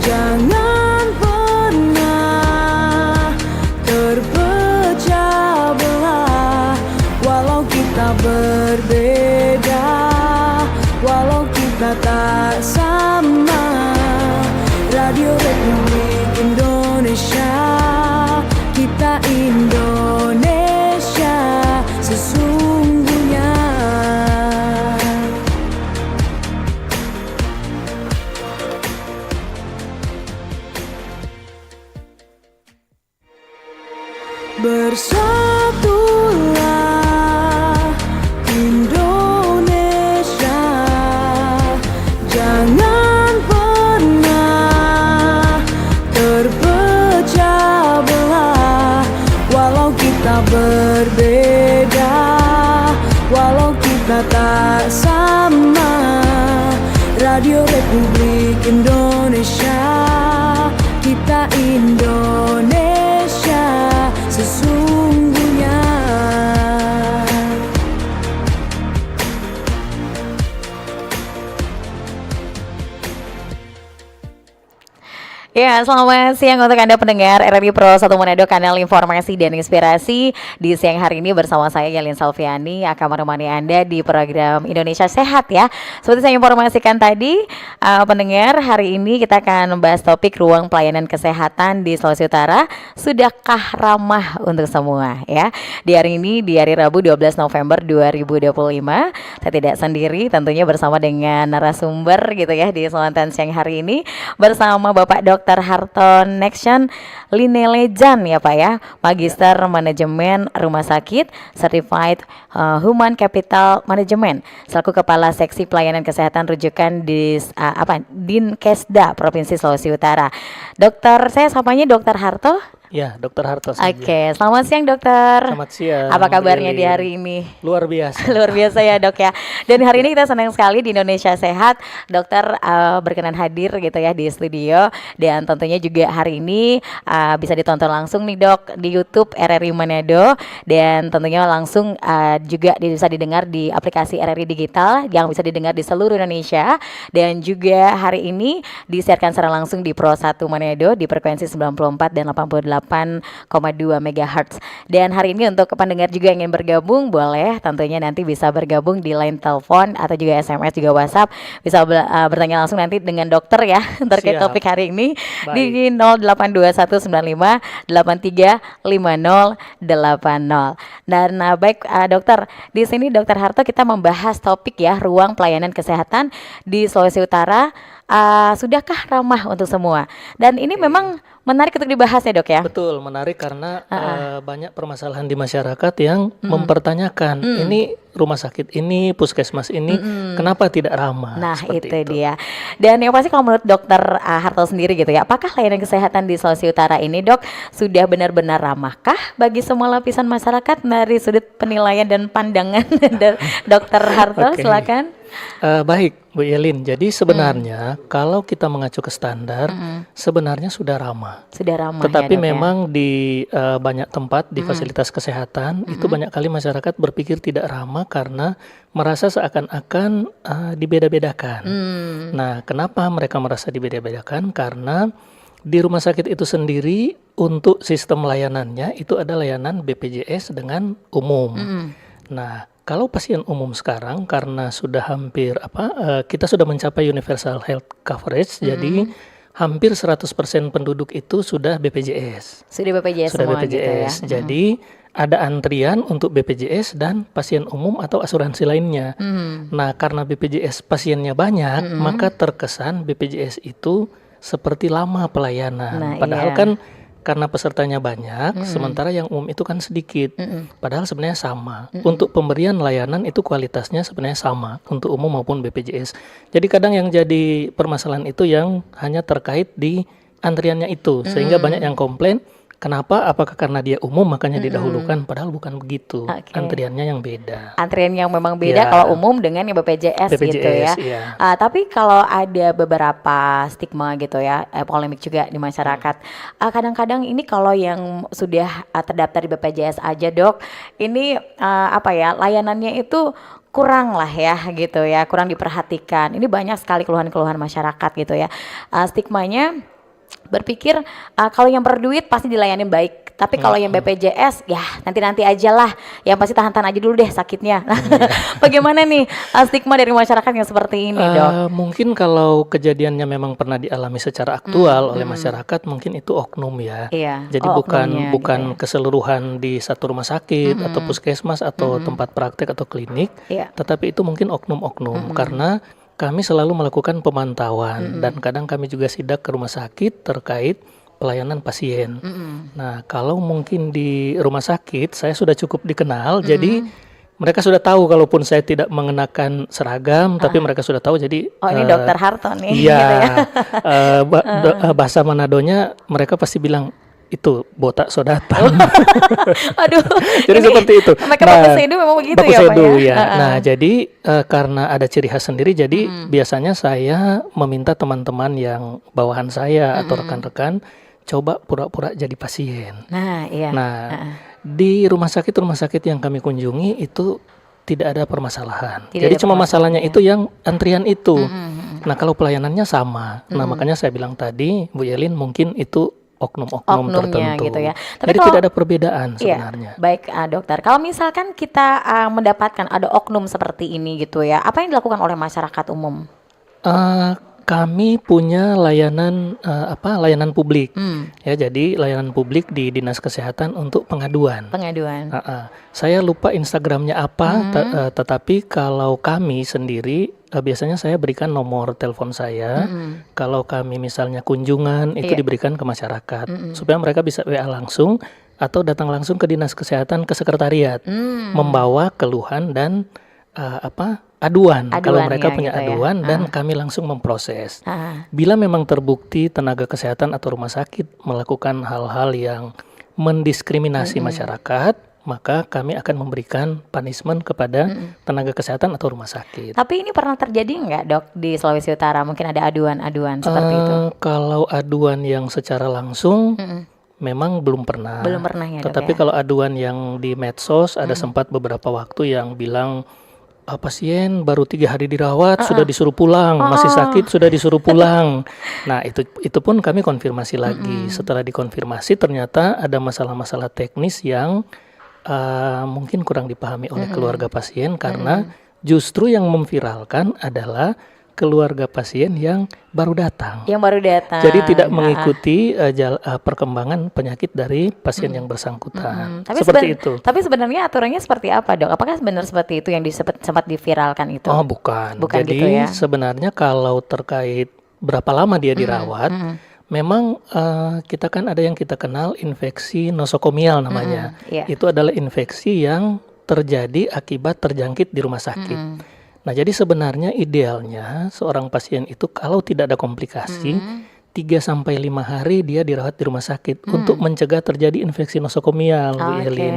Jangan pernah terpecah belah, walau kita berbeda, walau kita tak sama. Radio Republik Indonesia, kita Indonesia sesungguhnya. Bersatulah Indonesia, jangan pernah terpecah belah, walau kita berbeda, walau kita tak sama. Radio Republik Indonesia, kita Indonesia sesungguhnya. Ya, selamat siang untuk Anda pendengar RRI Pro 1 Manado, kanal informasi dan inspirasi. Di siang hari ini bersama saya Yelin Salviani akan menemani Anda di program Indonesia Sehat ya. Seperti saya informasikan tadi, pendengar, hari ini kita akan membahas topik ruang pelayanan kesehatan di Sulawesi Utara. Sudahkah ramah untuk semua ya? Di hari ini, di hari Rabu 12 November 2025, saya tidak sendiri, tentunya bersama dengan narasumber gitu ya di Selatan siang hari ini, bersama Bapak Dr. Harto Nextion Linelejan ya Pak ya, Magister Manajemen Rumah Sakit, Certified Human Capital Management, selaku Kepala Seksi Pelayanan Kesehatan Rujukan di Dinkesda Provinsi Sulawesi Utara. Dokter, saya sapanya Dr. Harto. Ya, Dokter Harto saja. Oke, selamat siang dokter. Selamat siang. Apa kabarnya di hari ini? Luar biasa. Luar biasa ya dok ya. Dan hari ini kita senang sekali di Indonesia Sehat, dokter berkenan hadir gitu ya di studio. Dan tentunya juga hari ini bisa ditonton langsung nih dok di YouTube RRI Manado. Dan tentunya langsung juga bisa didengar di aplikasi RRI Digital yang bisa didengar di seluruh Indonesia. Dan juga hari ini disiarkan secara langsung di Pro 1 Manado di frekuensi 94 dan 88,2 MHz. Dan hari ini untuk pendengar juga yang ingin bergabung, boleh tentunya nanti bisa bergabung di line telepon atau juga SMS juga WhatsApp, bisa bertanya langsung nanti dengan dokter ya terkait topik hari ini. Baik. Di 082195835080. Dan baik dokter, di sini Dokter Harto kita membahas topik ya, ruang pelayanan kesehatan di Sulawesi Utara. Sudahkah ramah untuk semua? Dan ini memang menarik untuk dibahas ya dok ya? Betul, menarik karena banyak permasalahan di masyarakat yang mempertanyakan ini rumah sakit ini, puskesmas ini kenapa tidak ramah? Nah itu dia. Dan yang pasti kalau menurut dokter Harto sendiri gitu ya, apakah layanan kesehatan di Sulawesi Utara ini dok sudah benar-benar ramahkah bagi semua lapisan masyarakat dari sudut penilaian dan pandangan dari dokter Harto? Silakan. Baik Bu Yelin, jadi sebenarnya kalau kita mengacu ke standar sebenarnya sudah ramah. Sudah ramah. Tetapi ya, dok, memang di banyak tempat di fasilitas kesehatan itu banyak kali masyarakat berpikir tidak ramah karena merasa seakan-akan dibeda-bedakan. Nah, kenapa mereka merasa dibeda-bedakan? Karena di rumah sakit itu sendiri untuk sistem layanannya itu ada layanan BPJS dengan umum. Nah, kalau pasien umum sekarang karena sudah hampir kita sudah mencapai universal health coverage, jadi hampir 100% penduduk itu sudah BPJS. Sudah BPJS Sudah semua BPJS. gitu ya. Jadi ada antrian untuk BPJS dan pasien umum atau asuransi lainnya. Nah, karena BPJS pasiennya banyak, maka terkesan BPJS itu seperti lama pelayanan. Nah, Padahal iya. kan karena pesertanya banyak, sementara yang umum itu kan sedikit. Padahal sebenarnya sama. Untuk pemberian layanan itu kualitasnya sebenarnya sama untuk umum maupun BPJS. Jadi kadang yang jadi permasalahan itu yang hanya terkait di antriannya itu, sehingga banyak yang komplain. Kenapa? Apakah karena dia umum makanya didahulukan? Padahal bukan begitu. Antriannya yang beda. Antrian yang memang beda kalau umum dengan yang BPJS gitu ya. Iya. Tapi kalau ada beberapa stigma gitu ya, polemik juga di masyarakat. Kadang-kadang ini kalau yang sudah terdaftar di BPJS aja dok, ini layanannya itu kurang lah ya gitu ya, kurang diperhatikan. Ini banyak sekali keluhan-keluhan masyarakat gitu ya. Stigmanya berpikir kalau yang berduit pasti dilayani baik, tapi kalau yang BPJS ya nanti aja lah, yang pasti tahan aja dulu deh sakitnya. Bagaimana nih stigma dari masyarakat yang seperti ini, Dok? Mungkin kalau kejadiannya memang pernah dialami secara aktual oleh masyarakat, mungkin itu oknum ya. Iya. Jadi Oh, bukan oknumnya bukan gitu ya. keseluruhan di satu rumah sakit atau puskesmas atau tempat praktek atau klinik, Iya. tetapi itu mungkin oknum-oknum karena kami selalu melakukan pemantauan dan kadang kami juga sidak ke rumah sakit terkait pelayanan pasien. Nah, kalau mungkin di rumah sakit saya sudah cukup dikenal, jadi mereka sudah tahu kalaupun saya tidak mengenakan seragam, tapi mereka sudah tahu. Jadi Oh, ini Dokter Harto nih. iya, Gitu ya. bahasa Manadonya mereka pasti bilang itu botak sodatan. Aduh. Jadi ini seperti itu. Mereka Baku Sedu memang begitu Baku ya, Pak Sedu, ya? ya. Nah, jadi karena ada ciri khas sendiri, jadi biasanya saya meminta teman-teman yang bawahan saya atau rekan-rekan coba pura-pura jadi pasien. Nah, iya. Nah, di rumah sakit yang kami kunjungi itu tidak ada permasalahan. Tidak Jadi ada cuma masalahnya permasalahan, itu yang antrian itu. Nah, kalau pelayanannya sama. Nah, makanya saya bilang tadi, Bu Yelin, mungkin itu oknum-oknum Oknumnya tertentu. gitu ya. Tapi Jadi kalau- tidak ada perbedaan Iya, sebenarnya. baik Dokter. Kalau misalkan kita mendapatkan ada oknum seperti ini gitu ya, apa yang dilakukan oleh masyarakat umum? Kami punya layanan layanan publik. Ya, jadi layanan publik di Dinas Kesehatan untuk pengaduan. Pengaduan. Saya lupa Instagramnya apa, tetapi kalau kami sendiri biasanya saya berikan nomor telepon saya. Kalau kami misalnya kunjungan itu diberikan ke masyarakat supaya mereka bisa WA langsung atau datang langsung ke Dinas Kesehatan ke sekretariat membawa keluhan dan aduan. Kalau mereka Aduannya punya gitu ya. aduan dan kami langsung memproses. Ah. Bila memang terbukti tenaga kesehatan atau rumah sakit melakukan hal-hal yang mendiskriminasi masyarakat, maka kami akan memberikan punishment kepada tenaga kesehatan atau rumah sakit. Tapi ini pernah terjadi nggak, Dok, di Sulawesi Utara? Mungkin ada aduan-aduan seperti itu. Kalau aduan yang secara langsung memang belum pernah. Belum pernah ya, Dok, Tetapi ya? kalau aduan yang di medsos ada sempat beberapa waktu yang bilang pasien baru 3 hari dirawat sudah disuruh pulang, masih sakit sudah disuruh pulang. Nah, itu pun kami konfirmasi lagi. Setelah dikonfirmasi ternyata ada masalah-masalah teknis yang mungkin kurang dipahami oleh keluarga pasien karena justru yang memviralkan adalah keluarga pasien yang baru datang. Yang baru datang. Jadi tidak mengikuti perkembangan penyakit dari pasien yang bersangkutan. Seperti itu. Tapi sebenarnya aturannya seperti apa, Dok? Apakah benar seperti itu yang sempat diviralkan itu? Oh, bukan. Bukan Jadi gitu ya? sebenarnya kalau terkait berapa lama dia dirawat, memang kita kan ada yang kita kenal infeksi nosokomial namanya. Iya. Itu adalah infeksi yang terjadi akibat terjangkit di rumah sakit. Nah, jadi sebenarnya idealnya seorang pasien itu kalau tidak ada komplikasi 3-5 hari dia dirawat di rumah sakit untuk mencegah terjadi infeksi nosokomial, Bu Elin.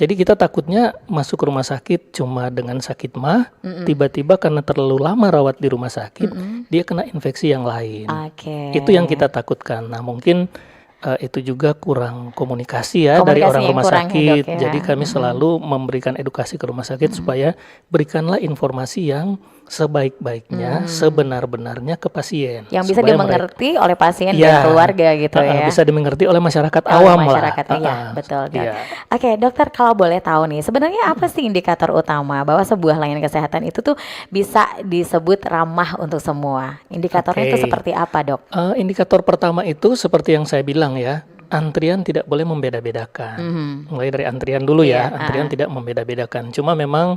Jadi kita takutnya masuk ke rumah sakit cuma dengan sakit mah, tiba-tiba karena terlalu lama rawat di rumah sakit, dia kena infeksi yang lain. Oke. Itu yang kita takutkan. Nah, mungkin itu juga kurang komunikasi ya dari Komunikasi orang yang rumah kurang ya, sakit. Dok, ya. Jadi kami selalu memberikan edukasi ke rumah sakit supaya berikanlah informasi yang sebaik-baiknya, sebenar-benarnya ke pasien. Yang bisa Supaya dimengerti oleh pasien Ya, dan keluarga gitu ya. bisa dimengerti oleh masyarakat Oleh awam masyarakatnya, lah. ya, betul, Dok. Iya. Oke, Dokter, kalau boleh tahu nih, sebenarnya apa sih indikator utama bahwa sebuah layanan kesehatan itu tuh bisa disebut ramah untuk semua? Indikatornya itu Oke. seperti apa, Dok? Indikator pertama itu seperti yang saya bilang ya, antrian tidak boleh membeda-bedakan. Mulai dari antrian dulu ya, Iya, antrian tidak membeda-bedakan. Cuma memang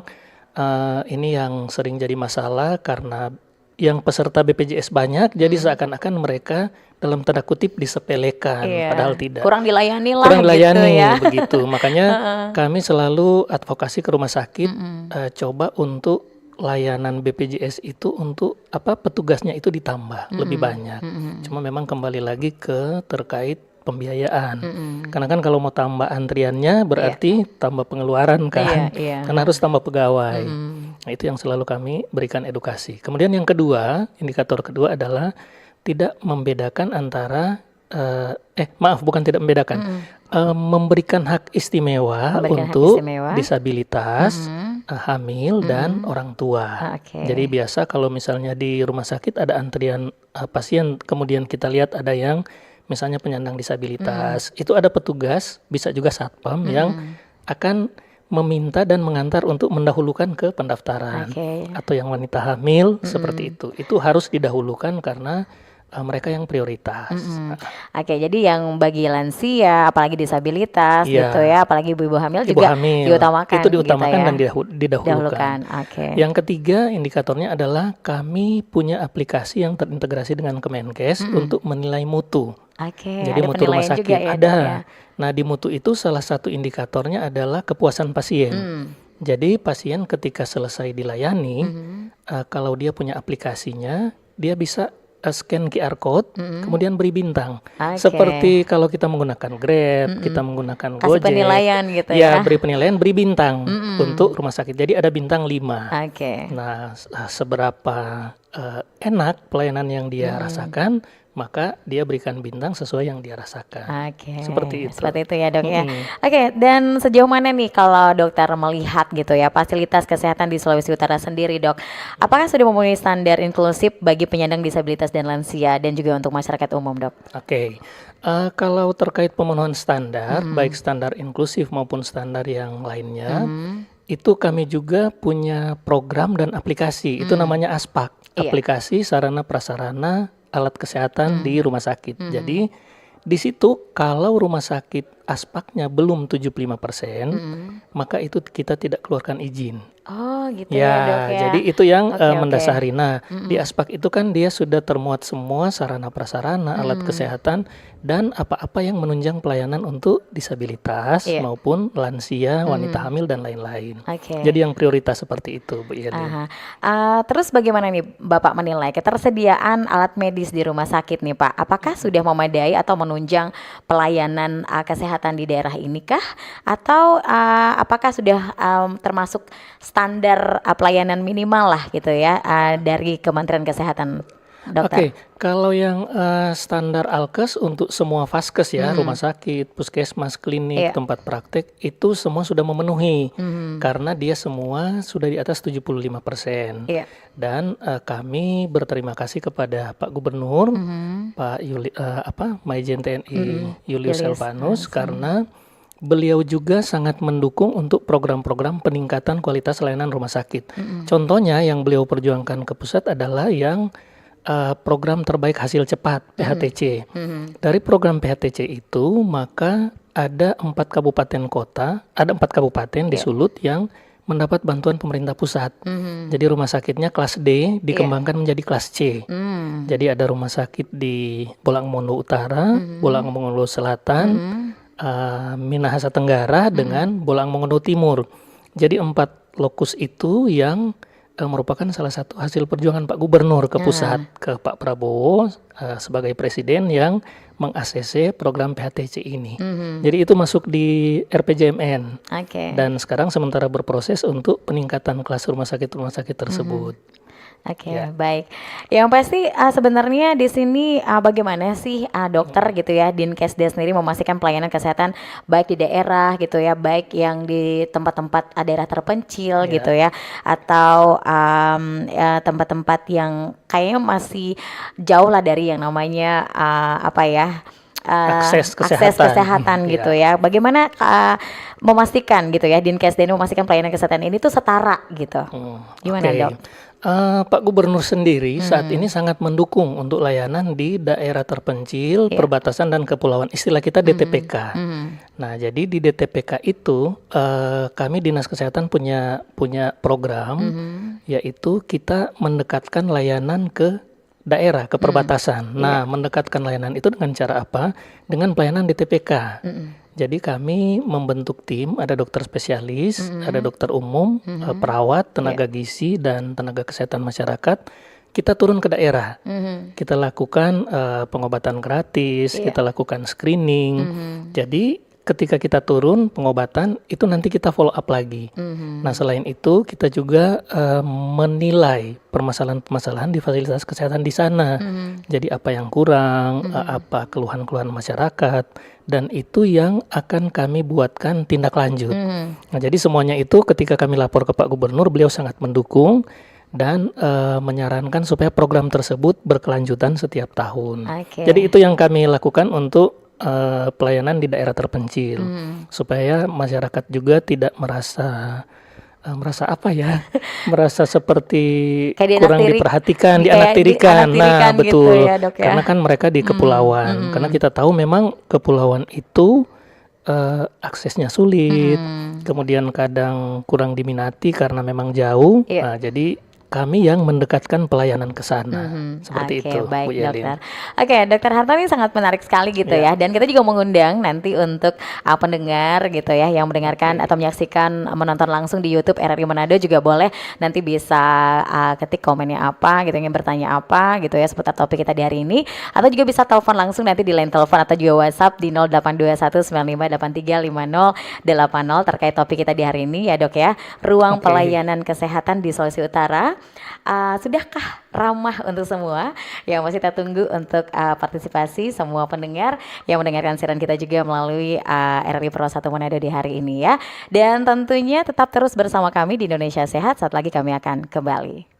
ini yang sering jadi masalah karena yang peserta BPJS banyak, jadi seakan-akan mereka dalam tanda kutip disepelekan, Iya. padahal tidak. Kurang dilayani lah Kurang dilayani gitu ya. begitu. Makanya kami selalu advokasi ke rumah sakit, coba untuk layanan BPJS itu untuk petugasnya itu ditambah lebih banyak. Cuma memang kembali lagi ke terkait pembiayaan. Karena kan kalau mau tambah antriannya berarti tambah pengeluaran kan. Iya. Karena harus tambah pegawai. Nah, itu yang selalu kami berikan edukasi. Kemudian yang kedua, indikator kedua adalah tidak membedakan antara bukan tidak membedakan. Memberikan hak istimewa Memberikan hak untuk istimewa. disabilitas hamil dan orang tua. Oke. Jadi biasa kalau misalnya di rumah sakit ada antrian pasien, kemudian kita lihat ada yang misalnya penyandang disabilitas, itu ada petugas, bisa juga satpam yang akan meminta dan mengantar untuk mendahulukan ke pendaftaran. Oke. Atau yang wanita hamil seperti itu. Itu harus didahulukan karena mereka yang prioritas. Oke, jadi yang bagi lansia, apalagi disabilitas Iya. gitu ya, apalagi ibu-ibu hamil Ibu juga hamil diutamakan. itu diutamakan gitu ya. dan didahulukan. Dahulukan. Oke. Yang ketiga indikatornya adalah kami punya aplikasi yang terintegrasi dengan Kemenkes untuk menilai mutu. Oke. Jadi ada mutu rumah penilaian sakit juga ya, ada. Dok, ya. Nah, di mutu itu salah satu indikatornya adalah kepuasan pasien. Jadi pasien ketika selesai dilayani, kalau dia punya aplikasinya, dia bisa scan QR code, kemudian beri bintang. Oke. Seperti kalau kita menggunakan Grab, kita menggunakan Kasih Gojek. penilaian gitu Ya, ya. beri penilaian, beri bintang untuk rumah sakit. Jadi ada bintang 5. Oke. Nah, seberapa enak pelayanan yang dia rasakan, maka dia berikan bintang sesuai yang dia rasakan. Oke, Seperti itu. seperti itu ya dok ya. Oke, dan sejauh mana nih kalau dokter melihat gitu ya fasilitas kesehatan di Sulawesi Utara sendiri dok, apakah sudah memenuhi standar inklusif bagi penyandang disabilitas dan lansia dan juga untuk masyarakat umum dok? Oke, kalau terkait pemenuhan standar, baik standar inklusif maupun standar yang lainnya, itu kami juga punya program dan aplikasi. Itu namanya ASPAK, Iya. aplikasi sarana prasarana alat kesehatan di rumah sakit. Jadi di situ kalau rumah sakit ASPAK-nya belum 75%, maka itu kita tidak keluarkan izin. Oh gitu Ya, ya dok ya. jadi itu yang Oke, oke. mendasari. Nah, di ASPAK itu kan dia sudah termuat semua sarana prasarana, alat kesehatan, dan apa-apa yang menunjang pelayanan untuk disabilitas Iya. maupun lansia, wanita hamil, dan lain-lain. Oke. Jadi yang prioritas seperti itu, Bu Yadi. Aha. Terus bagaimana nih Bapak menilai ketersediaan alat medis di rumah sakit nih Pak? Apakah sudah memadai atau menunjang pelayanan kesehatan di daerah ini kah? Atau apakah sudah termasuk standar pelayanan minimal lah gitu ya dari Kementerian Kesehatan dokter? Oke, kalau yang standar Alkes untuk semua vaskes ya, rumah sakit, puskesmas, klinik, Iya. tempat praktek, itu semua sudah memenuhi. Karena dia semua sudah di atas 75%. Iya. Dan kami berterima kasih kepada Pak Gubernur, Pak Maijen TNI Julius Julius Selvanus, karena beliau juga sangat mendukung untuk program-program peningkatan kualitas layanan rumah sakit. Contohnya yang beliau perjuangkan ke pusat adalah yang program terbaik hasil cepat PHTC. Dari program PHTC itu maka ada 4 kabupaten kota, ada 4 kabupaten di Sulut yang mendapat bantuan pemerintah pusat. Jadi rumah sakitnya kelas D dikembangkan menjadi kelas C. Jadi ada rumah sakit di Bolangmongo Utara, Bolangmongo Selatan, Minahasa Tenggara dengan Bolangmongo Timur. Jadi 4 lokus itu yang merupakan salah satu hasil perjuangan Pak Gubernur ke pusat, ke Pak Prabowo sebagai presiden yang meng-ACC program PHTC ini. Jadi itu masuk di RPJMN. Oke. Dan sekarang sementara berproses untuk peningkatan kelas rumah sakit tersebut. Oke, baik. Yang pasti sebenarnya di sini bagaimana sih dokter gitu ya, Dinkesda sendiri memastikan pelayanan kesehatan baik di daerah gitu ya, baik yang di tempat-tempat daerah terpencil gitu ya, atau tempat-tempat yang kayaknya masih jauh lah dari yang namanya Akses akses kesehatan gitu ya. Bagaimana memastikan gitu ya, Dinkesda ini memastikan pelayanan kesehatan ini tuh setara gitu. Gimana Oke. dok? Pak Gubernur sendiri saat ini sangat mendukung untuk layanan di daerah terpencil, perbatasan dan kepulauan. Istilah kita DTPK. Nah, jadi di DTPK itu kami Dinas Kesehatan punya program, yaitu kita mendekatkan layanan ke daerah, ke perbatasan. Nah, mendekatkan layanan itu dengan cara apa? Dengan pelayanan DTPK. Jadi kami membentuk tim, ada dokter spesialis, ada dokter umum, perawat, tenaga gizi, dan tenaga kesehatan masyarakat. Kita turun ke daerah, kita lakukan pengobatan gratis, kita lakukan screening. Jadi ketika kita turun pengobatan itu nanti kita follow up lagi. Nah selain itu kita juga menilai permasalahan-permasalahan di fasilitas kesehatan di sana. Jadi apa yang kurang, apa keluhan-keluhan masyarakat, dan itu yang akan kami buatkan tindak lanjut. Nah jadi semuanya itu ketika kami lapor ke Pak Gubernur, beliau sangat mendukung dan menyarankan supaya program tersebut berkelanjutan setiap tahun. Jadi itu yang kami lakukan untuk pelayanan di daerah terpencil, supaya masyarakat juga tidak merasa apa ya, merasa seperti kurang diperhatikan, dianaktirikan. Nah betul, gitu ya, Dok, ya? Karena kan mereka di kepulauan, karena kita tahu memang kepulauan itu aksesnya sulit, kemudian kadang kurang diminati karena memang jauh. Nah jadi kami yang mendekatkan pelayanan ke sana. Seperti itu, baik, Bu Yelin. Dokter. Oke, Dokter Harto ini sangat menarik sekali gitu ya. Dan kita juga mengundang nanti untuk pendengar gitu ya yang mendengarkan atau menyaksikan, menonton langsung di YouTube RRI Manado juga boleh nanti bisa ketik komennya apa gitu, ingin bertanya apa gitu ya seputar topik kita di hari ini, atau juga bisa telepon langsung nanti di line telepon atau juga WhatsApp di 082195835080 terkait topik kita di hari ini ya, Dok ya. Ruang pelayanan kesehatan di Sulawesi Utara. Sudahkah ramah untuk semua? Yang masih kita tunggu untuk partisipasi semua pendengar yang mendengarkan siaran kita juga melalui RRI Pro 1 Manado di hari ini ya. Dan tentunya tetap terus bersama kami di Indonesia Sehat. Saat lagi kami akan kembali.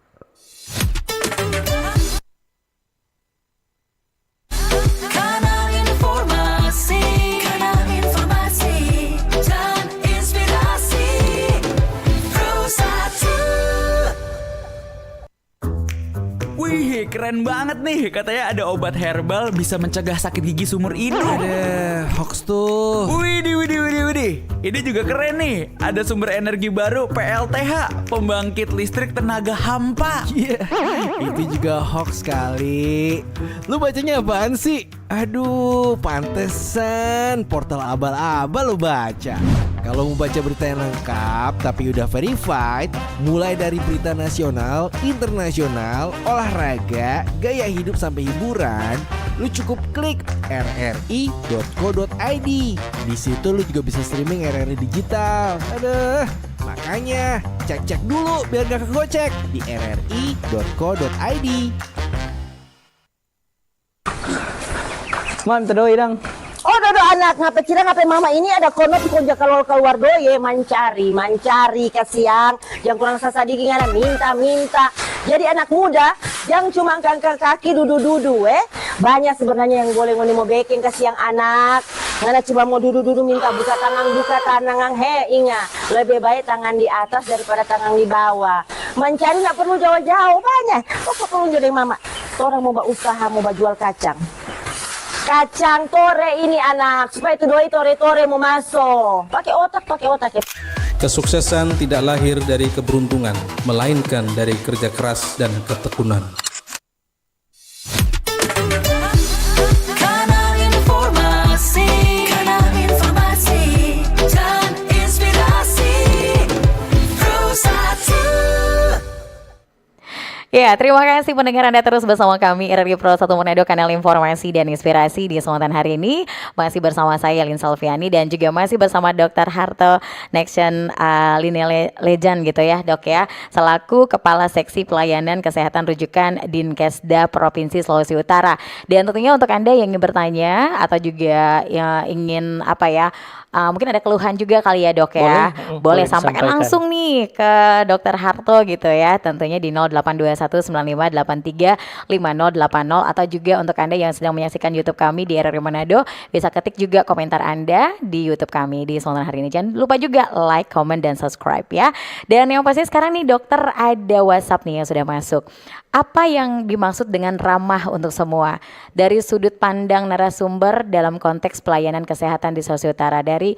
Wih, keren banget nih. Katanya ada obat herbal bisa mencegah sakit gigi seumur hidup. Ada hoax tuh. Widih. Ini juga keren nih. Ada sumber energi baru PLTH, pembangkit listrik tenaga hampa. Iya, itu juga hoax kali. Lu bacanya apaan sih? Aduh, pantesan portal abal-abal lu baca. Kalau mau baca berita yang lengkap tapi udah verified, mulai dari berita nasional, internasional, olahraga, gaya hidup sampai hiburan, lu cukup klik rri.co.id. Di situ lu juga bisa streaming RRI digital. Aduh, makanya cek dulu biar gak kegocek di rri.co.id. Mam, terdoi dong. Oh, dodo anak ngapa cira ngapa mama ini ada kono konja kalau keluar doye mancari kasiang yang kurang sasadiki ngana minta. Jadi anak muda yang cuma angkat kaki dudu banyak sebenarnya yang boleh ngoni mau baking kasiang anak. Ngana cuma mau dudu minta buka tangan ingat lebih baik tangan di atas daripada tangan di bawah. Mencari nggak perlu jauh-jauh banyak. Kok perlu jadi mama? Orang mau usaha mau jual kacang tore ini anak supaya itu doi tore mau masuk pakai otak ya. Kesuksesan tidak lahir dari keberuntungan, melainkan dari kerja keras dan ketekunan. Ya, terima kasih pendengar Anda terus bersama kami RRI Pro 1 Manado, kanal informasi dan inspirasi di kesempatan hari ini. Masih bersama saya Yelin Salviani dan juga masih bersama Dr. Harto Nextion Lineal Legend gitu ya, Dok ya, selaku Kepala Seksi Pelayanan Kesehatan Rujukan Dinkesda Provinsi Sulawesi Utara. Dan tentunya untuk Anda yang ingin bertanya atau juga yang ingin mungkin ada keluhan juga kali ya, Dok ya. Boleh sampaikan langsung nih ke Dr. Harto gitu ya. Tentunya di 082195835080 atau juga untuk Anda yang sedang menyaksikan YouTube kami di RRI Manado bisa ketik juga komentar Anda di YouTube kami di kesempatan hari ini. Jangan lupa juga like, comment dan subscribe ya. Dan yang pasti sekarang nih Dokter ada WhatsApp nih yang sudah masuk. Apa yang dimaksud dengan ramah untuk semua dari sudut pandang narasumber dalam konteks pelayanan kesehatan di Sulawesi Utara dari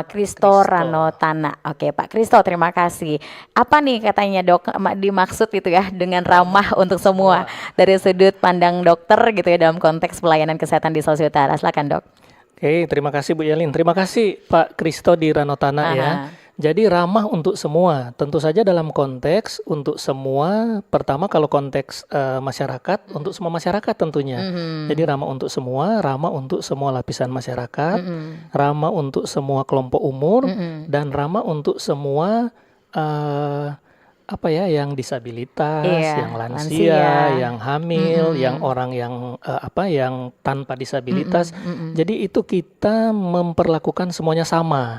Kristo Ranotana. Oke Pak Kristo, terima kasih. Apa nih katanya Dok dimaksud itu ya dengan ramah untuk semua dari sudut pandang dokter gitu ya dalam konteks pelayanan kesehatan di Sulawesi Utara. Silakan Dok. Oke, terima kasih Bu Yelin. Terima kasih Pak Kristo di Ranotana ya. Jadi ramah untuk semua. Tentu saja dalam konteks untuk semua. Pertama kalau konteks masyarakat, untuk semua masyarakat tentunya. Jadi ramah untuk semua, ramah untuk semua lapisan masyarakat, ramah untuk semua kelompok umur, dan ramah untuk semua yang disabilitas, Iya, yang lansia, lansia. yang hamil, yang orang yang yang tanpa disabilitas. Jadi itu kita memperlakukan semuanya sama.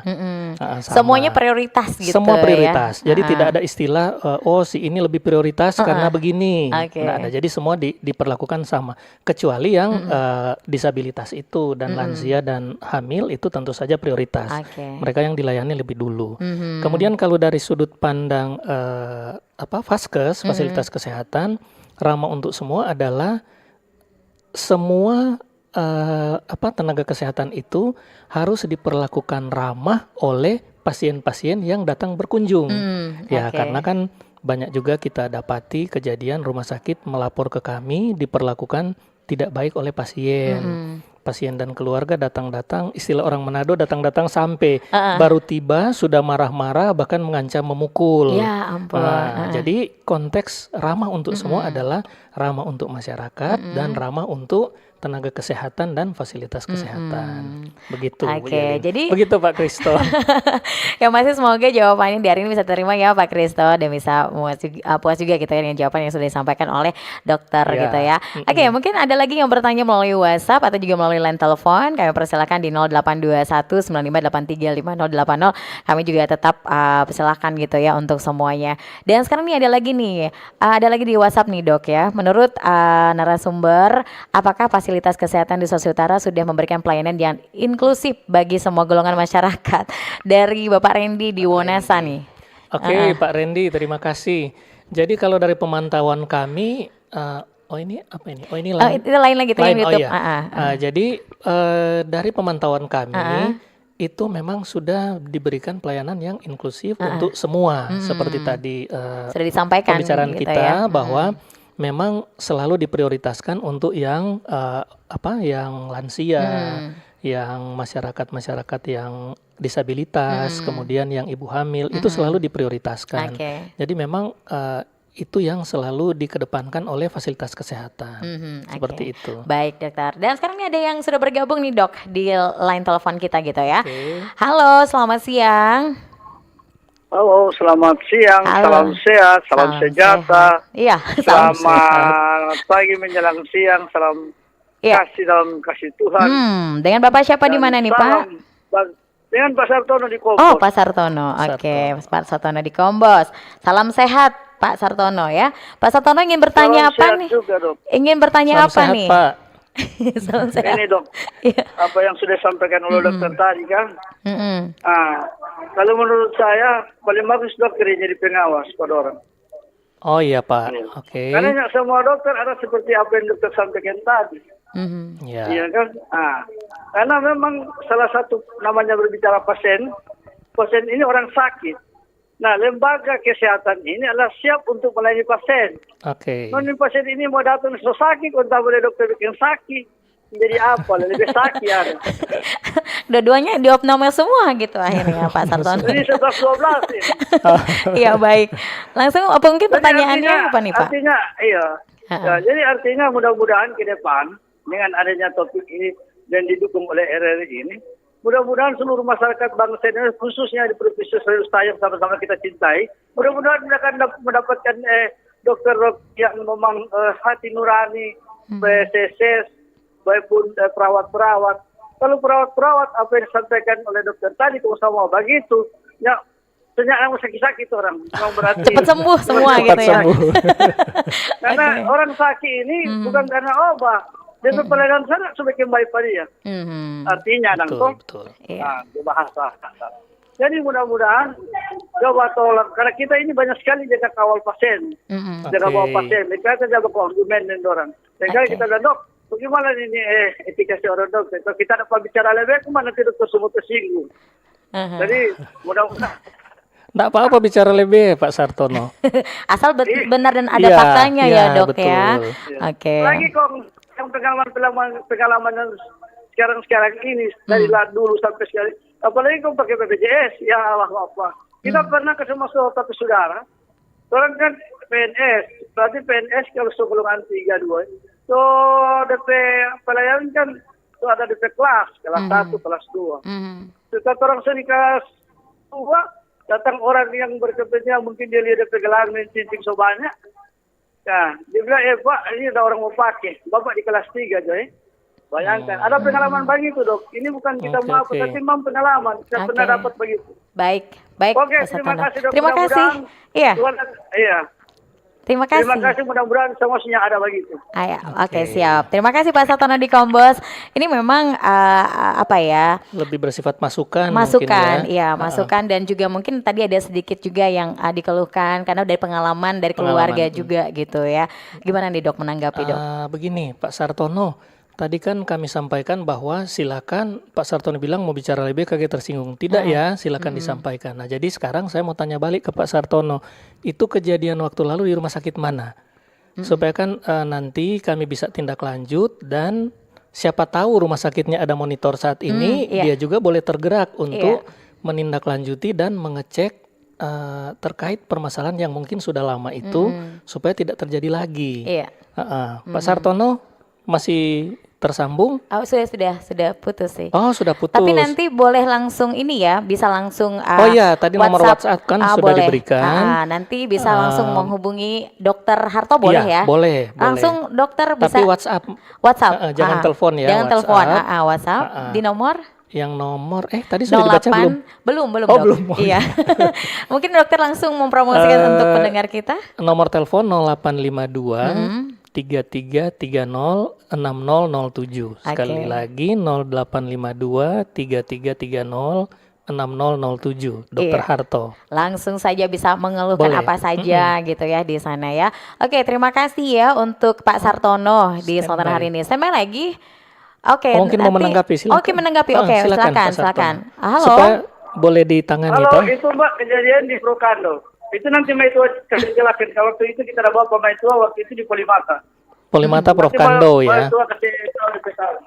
Sama. Semuanya prioritas gitu Semua ya. prioritas. Jadi tidak ada istilah si ini lebih prioritas karena begini. Oke. Nggak ada. Jadi semua diperlakukan sama. Kecuali yang disabilitas itu dan lansia dan hamil itu tentu saja prioritas. Oke. Mereka yang dilayani lebih dulu. Kemudian kalau dari sudut pandang Vaskes, fasilitas kesehatan, ramah untuk semua adalah semua tenaga kesehatan itu harus diperlakukan ramah oleh pasien-pasien yang datang berkunjung. Ya, oke. karena kan banyak juga kita dapati kejadian rumah sakit melapor ke kami diperlakukan tidak baik oleh pasien. Pasien dan keluarga datang-datang, istilah orang Manado datang-datang sampai baru tiba sudah marah-marah bahkan mengancam memukul. Ya ampun. Jadi konteks ramah untuk semua adalah ramah untuk masyarakat dan ramah untuk tenaga kesehatan dan fasilitas kesehatan. Begitu. Bu Oke, Yelin. jadi Begitu Pak Kristo. ya masih semoga jawabannya di hari ini bisa terima ya Pak Kristo dan bisa puas juga gitu ya dengan jawaban yang sudah disampaikan oleh dokter Ya. gitu ya. Oke, mungkin ada lagi yang bertanya melalui WhatsApp atau juga melalui line telepon. Kami persilakan di 0821 95835080. Kami juga tetap persilakan gitu ya untuk semuanya. Dan sekarang nih ada lagi di WhatsApp nih Dok ya. Menurut narasumber, apakah fasilitas kesehatan di Sulawesi Utara sudah memberikan pelayanan yang inklusif bagi semua golongan masyarakat? Dari Bapak Randy di Wonesa nih. Oke, Pak Randy, terima kasih. Jadi kalau dari pemantauan kami, ini apa ini? Oh ini Oh, itu lain lagi tuh yang lain. YouTube. Jadi dari pemantauan kami itu memang sudah diberikan pelayanan yang inklusif untuk semua. Seperti tadi Sudah disampaikan pembicaraan gitu kita ya. bahwa memang selalu diprioritaskan untuk yang yang lansia, yang masyarakat yang disabilitas, kemudian yang ibu hamil itu selalu diprioritaskan. Oke. Jadi memang itu yang selalu dikedepankan oleh fasilitas kesehatan. Seperti Oke. itu. Baik dokter. Dan sekarang nih ada yang sudah bergabung nih Dok di line telepon kita gitu ya. Oke. Halo, selamat siang. Halo, selamat siang, Halo. salam sehat, salam sejahtera. sehat. Iya, salam Selamat pagi menjelang siang, salam Iya. kasih dalam kasih Tuhan. Dengan Bapak siapa di Dan mana nih salam Pak? Dengan Pak Sartono di Kompos. Oh, Pak Sartono. Oke, Pak Sartono di Kombos. Salam sehat Pak Sartono ya. Pak Sartono ingin bertanya Salam apa sehat nih? juga, Dok. Ingin bertanya Salam apa sehat, nih? Pak. Salam sehat. Ini Dok, Iya. apa yang sudah disampaikan oleh dokter tadi kan. Mm-mm. Kalau menurut saya paling bagus dokter ini jadi pengawas pada orang. Oh iya Pak. Oke. Karena nggak semua dokter ada seperti apa yang dokter sampaikan tadi. Mhm. Ya. Iya kan? Karena memang salah satu namanya berbicara pasien ini orang sakit. Nah, lembaga kesehatan ini adalah siap untuk melayani pasien. Oke. Non pasien ini mau datang so sakit, entah boleh dokter bikin sakit. Jadi apa? Lebih sakit ya. Dua-duanya diopname semua gitu akhirnya Pak Sartono. Jadi 11-12 ini. Iya baik. Langsung apa mungkin Jadi pertanyaannya artinya- apa nih Pak? Artinya, iya. Ha-ha. Ya, jadi artinya mudah-mudahan ke depan dengan adanya topik ini dan didukung oleh RRI ini, mudah-mudahan seluruh masyarakat bangsa ini khususnya di Provinsi Sulawesi Utara yang sama-sama kita cintai, mudah-mudahan mereka akan mendapatkan dokter yang memang hati nurani, PSSS, baik pun perawat-perawat. Kalau perawat-perawat apa yang disampaikan oleh dokter tadi kalau sama begitu, ya ternyata sakit-sakit orang, memang berarti Cepat sembuh semua Cepat gitu ya. sembuh. karena Oke. orang sakit ini bukan karena obat, dia berpelayanan sana semakin baik pada dia. Mhm. Artinya, Betul, betul. Iya. itu bahasa. Jadi mudah-mudahan coba tolong, karena kita ini banyak sekali jaga kawal pasien, Mhm. jaga Oke. bawa pasien, kita jaga konsumen dan orang. Sehingga Oke. kita bilang, dok, bagaimana ini etika seorang dokter? Kalau kita dapat bicara lebih, kemana nanti dokter semua tersinggung. Mhm. Jadi mudah-mudahan. Nggak apa-apa bicara lebih Pak Sartono. Asal benar dan ada Iya, faktanya iya, ya Dok betul. ya. Oke. Lagi kok yang pengalaman yang sekarang ini dari dulu sampai sekarang, apalagi kok pakai BPJS, ya Allah apa. Kita pernah ketemu satu saudara, orang kan PNS, berarti PNS kalau sebelum 32, so DP pelayanan kan so ada DP kelas 1, kelas 2. Setelah orang sini kelas 2, datang orang yang berkepentingan, mungkin dia lihat DP gelar cincin so banyak. Nah, dia bilang, Pak, ini ada orang mau pakai. Bapak di kelas 3, Joy. Bayangkan, ada pengalaman begitu, Dok. Ini bukan kita mau apa, tapi memang pengalaman. Saya pernah dapat begitu. Baik, Oke, Pak terima Sartono. kasih, Dok. Terima kasih. Mudah-mudahan Iya, Iya. terima kasih. Terima kasih, mudah-mudahan semuanya ada begitu. Oke, siap. Terima kasih Pak Sartono di Kombos. Ini memang apa ya? Lebih bersifat masukan Masukan, mungkin ya. iya, masukan dan juga mungkin tadi ada sedikit juga yang dikeluhkan karena dari pengalaman dari keluarga juga gitu ya. Gimana nih Dok menanggapi Dok? Begini Pak Sartono, tadi kan kami sampaikan bahwa silakan Pak Sartono bilang mau bicara lebih kaget tersinggung. Tidak ya, silakan disampaikan. Nah jadi sekarang saya mau tanya balik ke Pak Sartono, itu kejadian waktu lalu di rumah sakit mana? Supaya kan nanti kami bisa tindak lanjut dan siapa tahu rumah sakitnya ada monitor saat ini, dia juga boleh tergerak untuk menindaklanjuti dan mengecek terkait permasalahan yang mungkin sudah lama itu supaya tidak terjadi lagi. Iya. Pak Sartono masih tersambung? Oh, sudah putus sih. Oh, sudah putus. Tapi nanti boleh langsung ini ya, bisa langsung oh iya, tadi nomor WhatsApp kan sudah boleh. diberikan. Nanti bisa langsung menghubungi Dokter Harto boleh iya, ya? Boleh. Langsung dokter bisa. Tapi WhatsApp. jangan Jangan telepon ya. Jangan telepon. WhatsApp di nomor yang nomor tadi sudah dibaca belum? Belum. Oh, Dok. belum. Iya. Mungkin dokter langsung mempromosikan untuk pendengar kita. Nomor telepon 0852 3330 6007. Sekali lagi 0852 3330 6007. Dokter Harto. Langsung saja bisa mengeluhkan apa saja gitu ya di sana ya. Oke, terima kasih ya untuk Pak Sartono di Selatan hari ini. Sampai lagi. Oke, mungkin mau menanggapi silakan. Oke, menanggapi. Oke, silakan. Halo. Supaya boleh ditangani Halo, itu Mbak kejadian di Prokando. Itu nanti Maitua kasih jelaskan. Kalau waktu itu kita ada bawa ke Maitua, waktu itu di Polimata. Polimata Prokando ya. Maitua kasih tahu di PKL.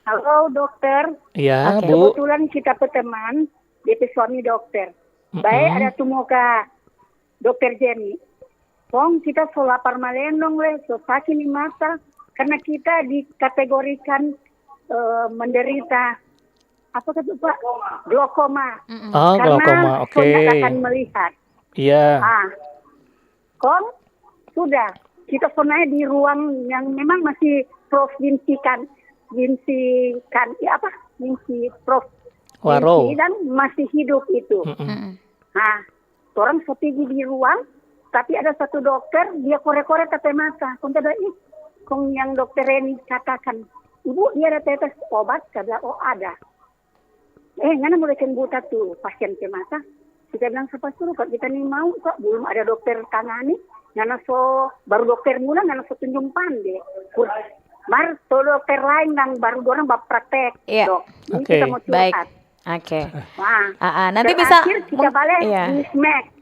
Halo dokter. Iya, Bu. Kebetulan kita berteman, dia suami dokter. Baik ada tumuka dokter Jenny. Pong kita so lapar malendong le, so sakit di mata. Karena kita dikategorikan menderita apa kata Pak? Glaukoma. Oh, glaukoma. Oke. Karena akan melihat. Iya. Kong sudah kita pernah di ruang yang memang masih provinsi Prof Waro. dan masih hidup itu. Nah, orang pergi di ruang, tapi ada satu dokter dia korek-korek kata mata. Kong yang dokter Reni katakan, Ibu dia ada tetes obat, kata oh ada. Ngana mulai buta tuh pasien ke mata. Kita bilang siapa suruh kok kita nih mau kok belum ada dokter tangani. Ngana so baru dokter mula ngana so tunjung pande. Baru so dokter lain yang baru orang bab praktek. Dok. Ini kita mau curhat. Oke. Nah, nanti bisa kita balik di SMAC.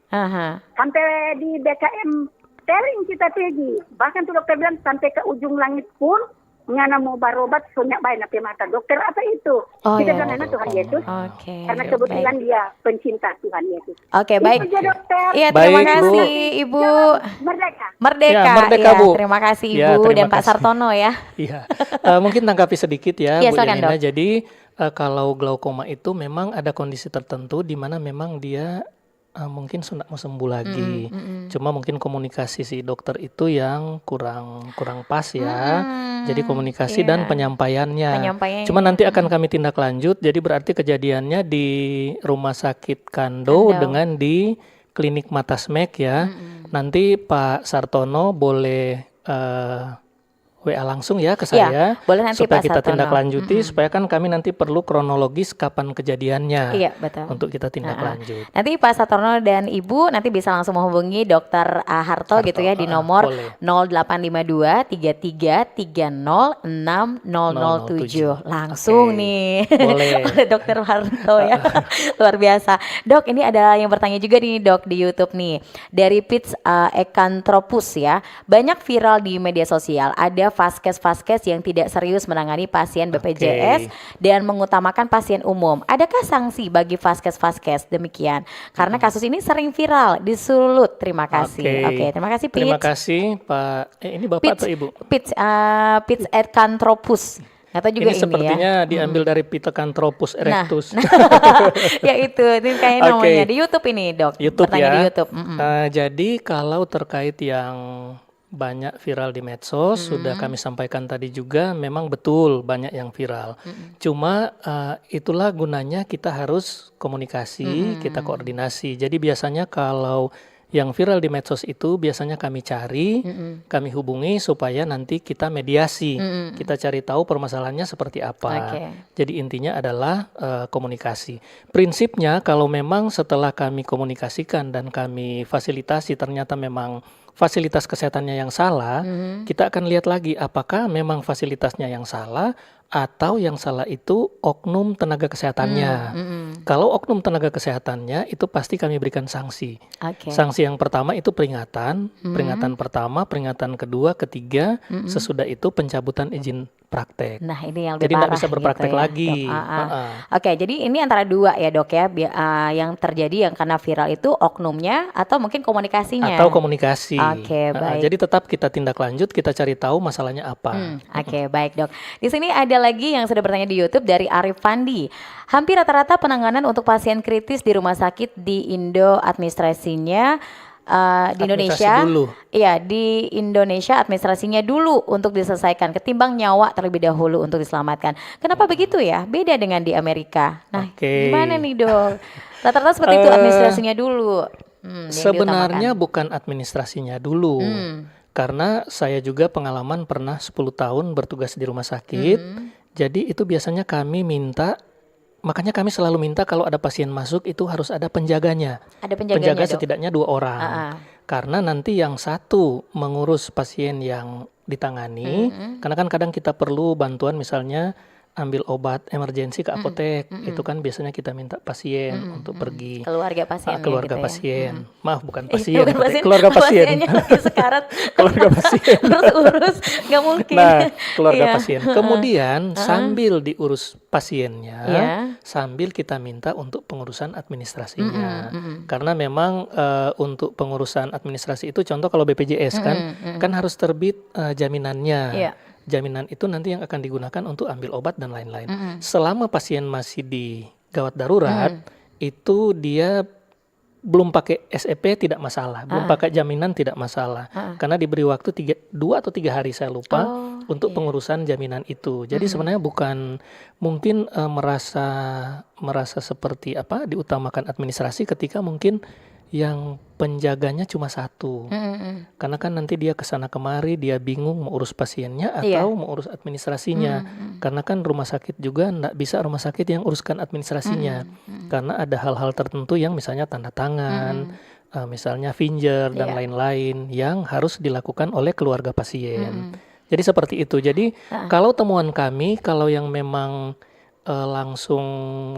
Sampai di BKM Tering kita pergi. Bahkan tuh dokter bilang sampai ke ujung langit pun ngana mau barobat sonyak baik napi mata dokter apa itu kita bilang enak Tuhan Yesus karena kebetulan dia pencinta Tuhan Yesus. Oke, baik. Iya, baik, terima kasih Ibu. Merdeka, Bu. Terima kasih Ibu dan Pak Sartono ya. Iya. Mungkin tanggapi sedikit ya, Bu silakan, Yanina. Dok. Jadi kalau glaukoma itu memang ada kondisi tertentu di mana memang dia mungkin sudah mau sembuh lagi. Cuma mungkin komunikasi si dokter itu yang kurang pas ya. Jadi komunikasi dan penyampaiannya. Cuma nanti akan kami tindak lanjut. Jadi berarti kejadiannya di Rumah Sakit Kando dengan di Klinik Mata SMAC ya. Nanti Pak Sartono boleh WA langsung ya ke saya, boleh nanti supaya Pak kita Sartono tindak lanjuti, supaya kan kami nanti perlu kronologis kapan kejadiannya, betul. untuk kita tindak lanjut. Nanti Pak Sartono dan Ibu nanti bisa langsung menghubungi Dokter Harto gitu ya di nomor 0852 3330 6007 langsung nih. Boleh. Dokter Harto ya, luar biasa. Dok, ini ada yang bertanya juga nih Dok di YouTube nih dari Pitts Ekanthropus ya, banyak viral di media sosial ada vaskes-vaskes yang tidak serius menangani pasien BPJS dan mengutamakan pasien umum. Adakah sanksi bagi vaskes-vaskes demikian? Karena kasus ini sering viral di Sulut. Terima kasih. Oke, terima kasih Pits. Terima kasih Pak. Ini Bapak atau Ibu? Pits Pithecanthropus. Atau juga ini sepertinya diambil dari Pithecanthropus erectus. Ya itu kayak namanya di YouTube ini, Dok. YouTube Bertanya ya. di YouTube. Jadi kalau terkait yang banyak viral di medsos, sudah kami sampaikan tadi juga, memang betul banyak yang viral. Cuma itulah gunanya kita harus komunikasi, kita koordinasi. Jadi biasanya kalau yang viral di medsos itu biasanya kami cari, kami hubungi supaya nanti kita mediasi, kita cari tahu permasalahannya seperti apa. Jadi intinya adalah komunikasi. Prinsipnya kalau memang setelah kami komunikasikan dan kami fasilitasi ternyata memang fasilitas kesehatannya yang salah, kita akan lihat lagi apakah memang fasilitasnya yang salah atau yang salah itu oknum tenaga kesehatannya. Kalau oknum tenaga kesehatannya itu pasti kami berikan sanksi. Sanksi yang pertama itu peringatan, peringatan pertama, peringatan kedua, ketiga, sesudah itu pencabutan izin praktek. Nah ini yang lebih jadi parah nggak bisa berpraktek gitu ya, lagi. Oke, jadi ini antara dua ya Dok ya, yang terjadi yang karena viral itu oknumnya atau mungkin komunikasinya. Atau komunikasi. Baik. Jadi tetap kita tindak lanjut, kita cari tahu masalahnya apa. Baik Dok. Di sini ada lagi yang sudah bertanya di YouTube dari Arif Fandi. Hampir rata-rata penanganan untuk pasien kritis di rumah sakit di Indo administrasinya di Indonesia, iya di Indonesia administrasinya dulu untuk diselesaikan ketimbang nyawa terlebih dahulu untuk diselamatkan. Kenapa begitu ya? Beda dengan di Amerika. Nah, gimana nih Dok? Rata-rata seperti itu administrasinya dulu. Sebenarnya bukan administrasinya dulu. Karena saya juga pengalaman pernah 10 tahun bertugas di rumah sakit. Jadi itu biasanya kami minta, makanya kami selalu minta kalau ada pasien masuk itu harus ada penjaganya. Ada penjaganya, penjaga Dok? setidaknya 2 orang. Karena nanti yang satu mengurus pasien yang ditangani, karena kan kadang kita perlu bantuan misalnya ambil obat emergensi ke apotek, itu kan biasanya kita minta pasien untuk pergi. Keluarga pasien. Keluarga gitu pasien. Ya? Maaf bukan pasien, Bukan pasien, keluarga pasien. Pasiennya lagi sekarat. Keluarga pasien. Terus urus, nggak mungkin. Nah, keluarga pasien. Kemudian sambil diurus pasiennya, sambil kita minta untuk pengurusan administrasinya. Karena memang untuk pengurusan administrasi itu, contoh kalau BPJS kan harus terbit jaminannya. Jaminan itu nanti yang akan digunakan untuk ambil obat dan lain-lain. Selama pasien masih di gawat darurat, itu dia belum pakai SEP tidak masalah, belum pakai jaminan tidak masalah. Karena diberi waktu 2 atau 3 hari saya lupa untuk pengurusan jaminan itu. Jadi sebenarnya bukan mungkin merasa seperti apa diutamakan administrasi ketika mungkin yang penjaganya cuma satu. Karena kan nanti dia kesana kemari, dia bingung mau urus pasiennya atau mau urus administrasinya. Karena kan rumah sakit juga enggak bisa rumah sakit yang uruskan administrasinya. Karena ada hal-hal tertentu yang misalnya tanda tangan, misalnya finger dan lain-lain yang harus dilakukan oleh keluarga pasien. Jadi seperti itu. Jadi kalau temuan kami, kalau yang memang langsung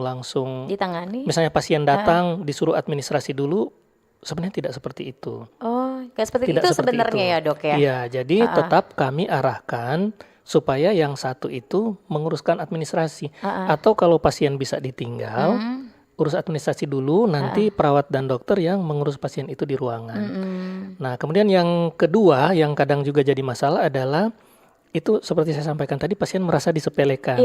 ditangani, misalnya pasien datang disuruh administrasi dulu, sebenarnya tidak seperti itu. Gak seperti itu sebenarnya ya Dok ya? Iya, jadi tetap kami arahkan supaya yang satu itu menguruskan administrasi. Atau kalau pasien bisa ditinggal, urus administrasi dulu, nanti perawat dan dokter yang mengurus pasien itu di ruangan. Nah, kemudian yang kedua yang kadang juga jadi masalah adalah itu seperti saya sampaikan tadi, pasien merasa disepelekan.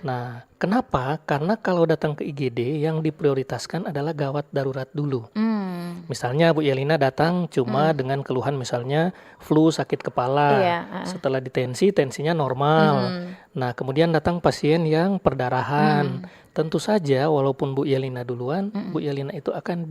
Nah, kenapa? Karena kalau datang ke IGD yang diprioritaskan adalah gawat darurat dulu. Misalnya Bu Yelina datang cuma dengan keluhan misalnya flu, sakit kepala. Setelah ditensi, tensinya normal. Nah, kemudian datang pasien yang perdarahan. Tentu saja walaupun Bu Yelina duluan, Bu Yelina itu akan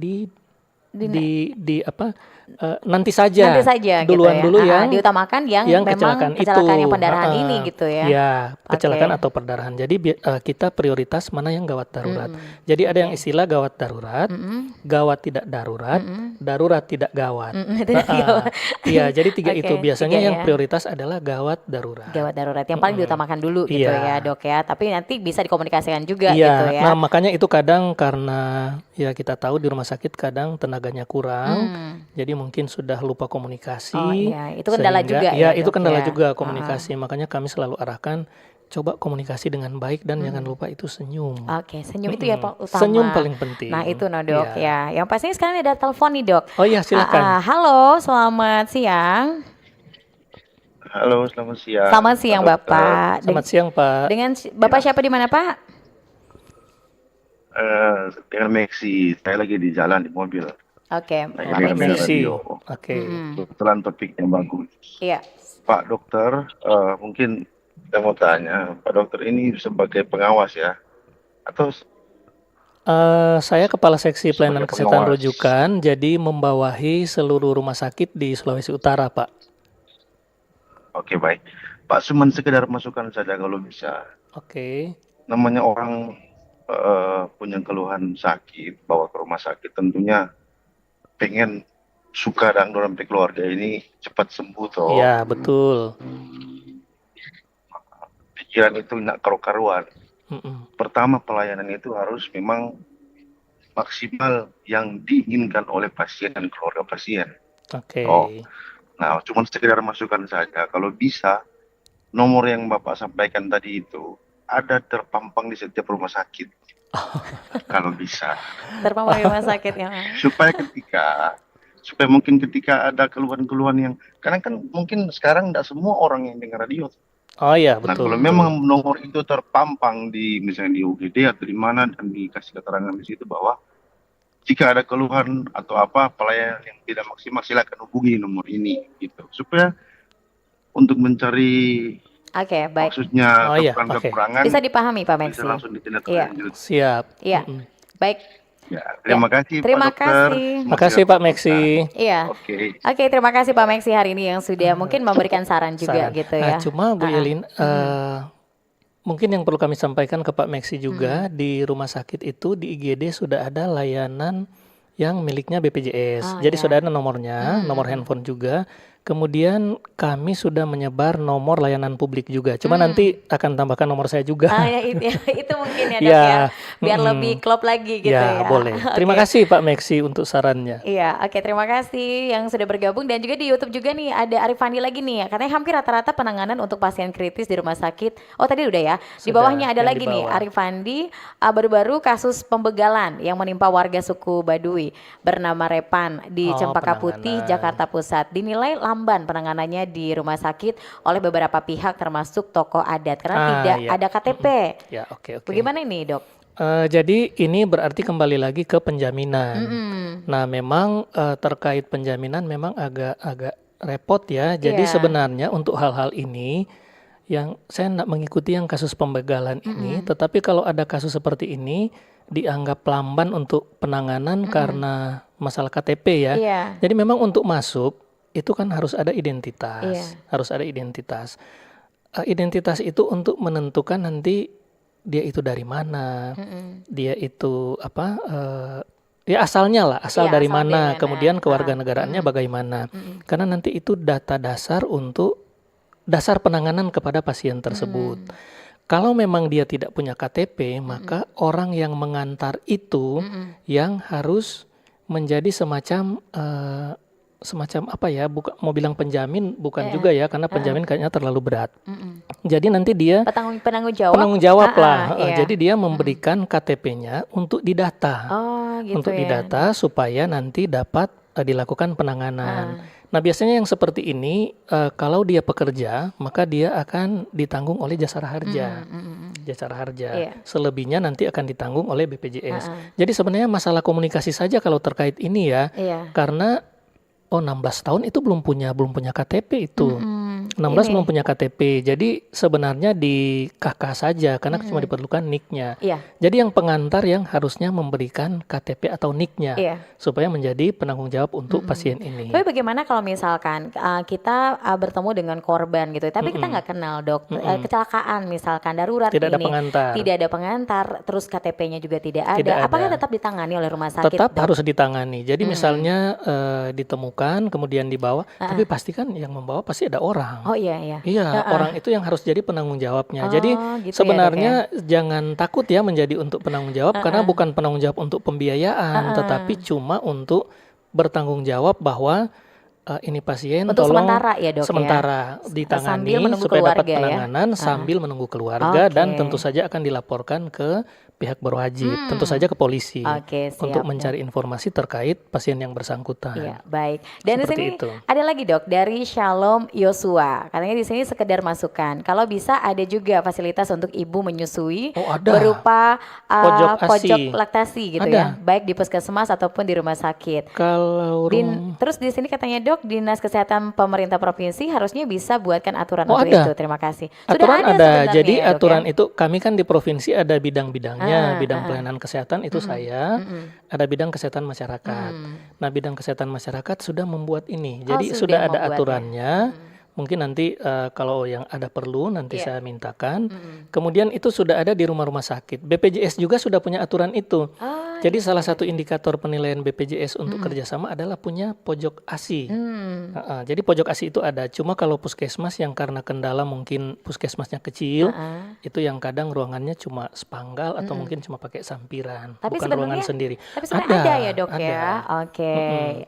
nanti saja duluan gitu ya. Dulu yang diutamakan yang memang kecelakaan yang perdarahan ini gitu ya. Ya, kecelakaan atau perdarahan. Jadi kita prioritas mana yang gawat darurat. Jadi ada yang istilah gawat darurat, gawat tidak darurat, darurat tidak gawat. Iya, jadi 3 itu biasanya yang prioritas adalah gawat darurat. Gawat darurat yang paling diutamakan dulu gitu ya, Dok ya. Tapi nanti bisa dikomunikasikan juga gitu ya. Nah, makanya itu kadang karena ya kita tahu di rumah sakit kadang tenaga tenaganya kurang, jadi mungkin sudah lupa komunikasi. Oh iya, itu kendala juga ya, ya, itu Dok, kendala ya? juga komunikasi. Makanya kami selalu arahkan coba komunikasi dengan baik dan jangan lupa itu senyum. Oke, senyum itu ya Pak utama. Senyum paling penting. Nah itu no Dok Iya. ya. Yang pastinya sekarang ada telepon nih Dok. Oh iya, silakan. Halo, selamat siang. Halo, selamat siang. Selamat siang Pak Dokter. Bapak. Selamat siang Pak. Dengan Bapak siapa di mana Pak? Dengan Maxi, saya lagi di jalan di mobil. Oke, Lagi Pak dengar Maxi. radio. Oke. Kebetulan topiknya bagus. Iya. Pak Dokter, mungkin saya mau tanya, Pak Dokter ini sebagai pengawas ya, atau Saya Kepala Seksi Pelayanan Sebagai Kesehatan pengawas. Rujukan, jadi membawahi seluruh rumah sakit di Sulawesi Utara, Pak. oke baik. Pak, cuman sekedar masukan saja kalau bisa. Oke. Namanya orang punya keluhan sakit, bawa ke rumah sakit, tentunya pengen suka dan orang keluarga ini cepat sembuh toh. Iya, betul. Pikiran itu nak karu-karuan. Mm-mm. Pertama, pelayanan itu harus memang maksimal yang diinginkan oleh pasien dan keluarga pasien. Oke. Oh. Nah, cuma sekedar masukan saja. Kalau bisa, nomor yang Bapak sampaikan tadi itu ada terpampang di setiap rumah sakit. Kalau bisa. Terpampang di rumah sakit ya. Supaya mungkin ketika ada keluhan-keluhan yang, karena kan mungkin sekarang tidak semua orang yang dengar radio. Oh iya, Nah, betul. kalau memang nomor itu terpampang di misalnya di UGD atau di mana dan dikasih keterangan di situ bahwa jika ada keluhan atau apa pelayanan yang tidak maksimal silakan hubungi nomor ini gitu supaya untuk mencari Oke, baik. maksudnya Oh iya, kekurangan-kekurangan Bisa dipahami Pak bisa Maxi. langsung ditindaklanjuti. Siap. Iya. Mm-mm. Baik. Ya, terima kasih Terima Pak Dokter. kasih. Makasih Pak Maxi. Iya. Oke. Oke, terima kasih Pak Maxi hari ini yang sudah mungkin memberikan saran juga Saran. gitu Nah, ya. cuma Bu Yelin, mungkin yang perlu kami sampaikan ke Pak Maxi juga, di rumah sakit itu di IGD sudah ada layanan yang miliknya BPJS. Jadi ya. sudah ada nomornya, nomor handphone juga. Kemudian kami sudah menyebar nomor layanan publik juga. Cuma nanti akan tambahkan nomor saya juga. Ya, itu mungkin ya Dok Ya, ya. Biar mm-mm. lebih klop lagi gitu Ya, ya. boleh. Terima Oke. kasih Pak Maxi untuk sarannya. Iya, oke, terima kasih yang sudah bergabung dan juga di YouTube juga nih ada Arif Fandi lagi nih. Katanya hampir rata-rata penanganan untuk pasien kritis di rumah sakit. Oh, tadi udah ya. Di Sudah, bawahnya ada yang lagi di nih bawah. Arif Fandi, baru-baru kasus pembegalan yang menimpa warga suku Baduy bernama Repan di Oh, Cempaka Putih, penanganan. Jakarta Pusat. Dinilai lamban penanganannya di rumah sakit oleh beberapa pihak termasuk tokoh adat karena tidak iya. ada KTP. Ya, oke. Bagaimana ini, Dok? Jadi ini berarti kembali lagi ke penjaminan. Nah, memang terkait penjaminan memang agak repot ya. Jadi Iya. sebenarnya untuk hal-hal ini yang saya tidak mengikuti yang kasus pembegalan ini, tetapi kalau ada kasus seperti ini dianggap lamban untuk penanganan karena masalah KTP ya. Iya. Jadi memang untuk masuk itu kan harus ada identitas, Iya. harus ada identitas. Identitas itu untuk menentukan nanti dia itu dari mana, dia itu apa, ya asalnya lah, asal Iya, dari asal mana, dari kemudian mana. kewarganegaraannya bagaimana. Karena nanti itu data dasar untuk dasar penanganan kepada pasien tersebut. Kalau memang dia tidak punya KTP, maka orang yang mengantar itu yang harus menjadi semacam apa ya, bukan mau bilang penjamin bukan juga ya, karena penjamin kayaknya terlalu berat. Jadi nanti dia Penanggung jawab. penanggung jawab lah. Iya. Jadi dia memberikan KTP-nya untuk didata. Oh, gitu Untuk ya. didata supaya nanti dapat dilakukan penanganan. Nah, biasanya yang seperti ini kalau dia pekerja, maka dia akan ditanggung oleh jasara harja. Jasara harja. Iya. Selebihnya nanti akan ditanggung oleh BPJS. Jadi sebenarnya masalah komunikasi saja kalau terkait ini ya. Iya. Karena 16 tahun itu belum punya KTP itu. 16 Ini. belum punya KTP. Jadi sebenarnya di KK saja karena cuma diperlukan NIK-nya. Iya. Jadi yang pengantar yang harusnya memberikan KTP atau NIK-nya Iya. supaya menjadi penanggung jawab untuk pasien ini. Tapi bagaimana kalau misalkan kita bertemu dengan korban gitu, tapi kita nggak kenal Dok, kecelakaan misalkan darurat Tidak ada ini, pengantar. tidak ada pengantar, terus KTP-nya juga tidak ada, Tidak apakah ada. tetap ditangani oleh rumah sakit? Tetap Dok? harus ditangani. Jadi misalnya ditemukan kemudian dibawa, tapi pastikan yang membawa pasti ada orang. Oh iya iya. Iya, orang itu yang harus jadi penanggung jawabnya. Jadi gitu ya, sebenarnya jangan takut ya menjadi untuk penanggung jawab karena bukan penanggung jawab untuk pembiayaan, tetapi cuma untuk bertanggung jawab bahwa ini pasien Untuk tolong sementara ya, Dok, ya? sementara ditangani Sambil menunggu supaya dapat keluarga ya? penanganan sambil menunggu keluarga dan Oke. tentu saja akan dilaporkan ke pihak berwajib, tentu saja ke polisi Oke, siap, untuk Dok. mencari informasi terkait pasien yang bersangkutan. Iya, baik. Dan di Seperti sini itu. ada lagi, Dok, dari Shalom Yosua. Katanya di sini sekedar masukan. Kalau bisa ada juga fasilitas untuk ibu menyusui Oh, ada. berupa Pojok ASI. pojok laktasi gitu ya, Ada. baik di puskesmas ataupun di rumah sakit. Kalau Terus di sini katanya, Dok, Dinas Kesehatan pemerintah provinsi harusnya bisa buatkan aturan Oh, untuk ada. itu. Terima kasih. aturan ada, sebenarnya jadi ya, Dok, aturan ya? itu kami kan di provinsi ada bidang-bidangnya, bidang pelayanan kesehatan itu saya, ada bidang kesehatan masyarakat. Nah, bidang kesehatan masyarakat sudah membuat ini, jadi sudah sudah ada membuatnya. aturannya. Mungkin nanti kalau yang ada perlu nanti Iya. saya mintakan. Kemudian itu sudah ada di rumah-rumah sakit. BPJS juga sudah punya aturan itu. Jadi salah satu indikator penilaian BPJS untuk kerjasama adalah punya pojok ASI. Jadi pojok ASI itu ada. Cuma kalau puskesmas yang karena kendala mungkin puskesmasnya kecil, itu yang kadang ruangannya cuma sepanggal atau mungkin cuma pakai sampiran, Tapi bukan ruangan sendiri. Tapi sebenarnya ada ya, Dok, ada. ya. Oke,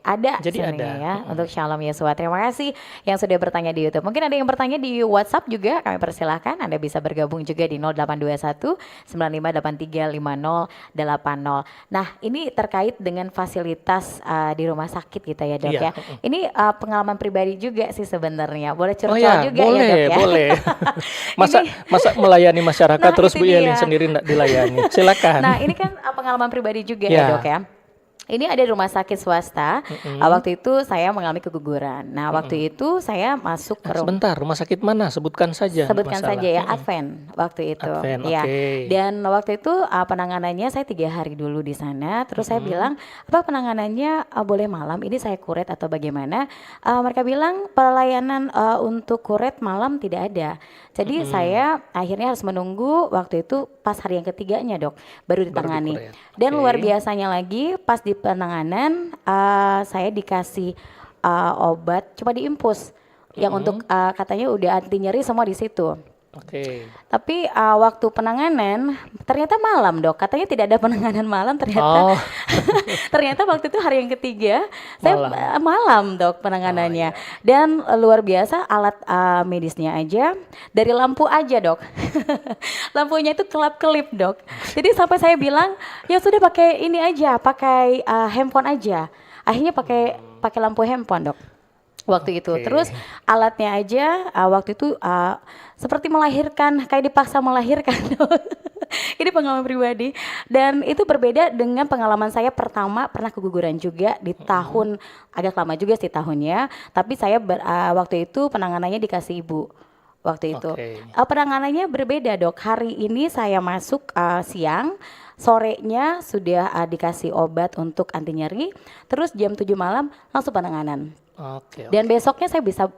ada. Jadi sebenarnya ada. ya untuk Shalom Yosua. Terima kasih yang sudah bertanya di YouTube. Mungkin ada yang bertanya di WhatsApp juga, kami persilahkan. Anda bisa bergabung juga di 0821 9583 5080. Nah, ini terkait dengan fasilitas di rumah sakit gitu ya, Dok, Iya. ya. Ini pengalaman pribadi juga sih sebenarnya. Boleh Oh curcol ya, juga boleh, ya, Dok, ya. boleh. masa melayani masyarakat Nah, terus itu Bu Yelin dia. sendiri tidak dilayani. Silakan. Nah, ini kan pengalaman pribadi juga Ya. ya, Dok, ya. Ini ada rumah sakit swasta. Waktu itu saya mengalami keguguran. Nah, waktu itu saya masuk ke Sebentar, rumah sakit mana? Sebutkan saja. sebutkan masalah. saja ya, Advent waktu itu. Advent, Ya. oke. Dan waktu itu penanganannya saya 3 hari dulu di sana. Terus saya bilang, apa penanganannya boleh malam? Ini saya kuret atau bagaimana? Mereka bilang pelayanan untuk kuret malam tidak ada. Jadi saya akhirnya harus menunggu waktu itu pas hari yang ketiganya, Dok, baru ditangani. dikuret. Dan Oke. luar biasanya lagi pas di penanganan saya dikasih obat cuma diinfus yang untuk katanya udah anti nyeri semua di situ. Oke. Tapi waktu penanganan ternyata malam, Dok. Katanya tidak ada penanganan malam, ternyata Oh. ternyata waktu itu hari yang ketiga saya Malam. malam, Dok, penanganannya. Dan luar biasa alat medisnya aja dari lampu aja, Dok. Lampunya itu kelap-kelip, Dok. Jadi sampai saya bilang, ya sudah pakai ini aja, pakai handphone aja. Akhirnya pakai lampu handphone, Dok. Waktu itu. Oke. Terus alatnya aja waktu itu seperti melahirkan, kayak dipaksa melahirkan. Ini pengalaman pribadi dan itu berbeda dengan pengalaman saya pertama pernah keguguran juga di tahun agak lama juga sih tahunnya, tapi saya waktu itu penanganannya dikasih ibu. Waktu itu Oke. penanganannya berbeda, Dok. Hari ini saya masuk siang, sorenya sudah dikasih obat untuk anti nyeri, terus jam 7 malam langsung penanganan. Oke. Dan besoknya saya bisa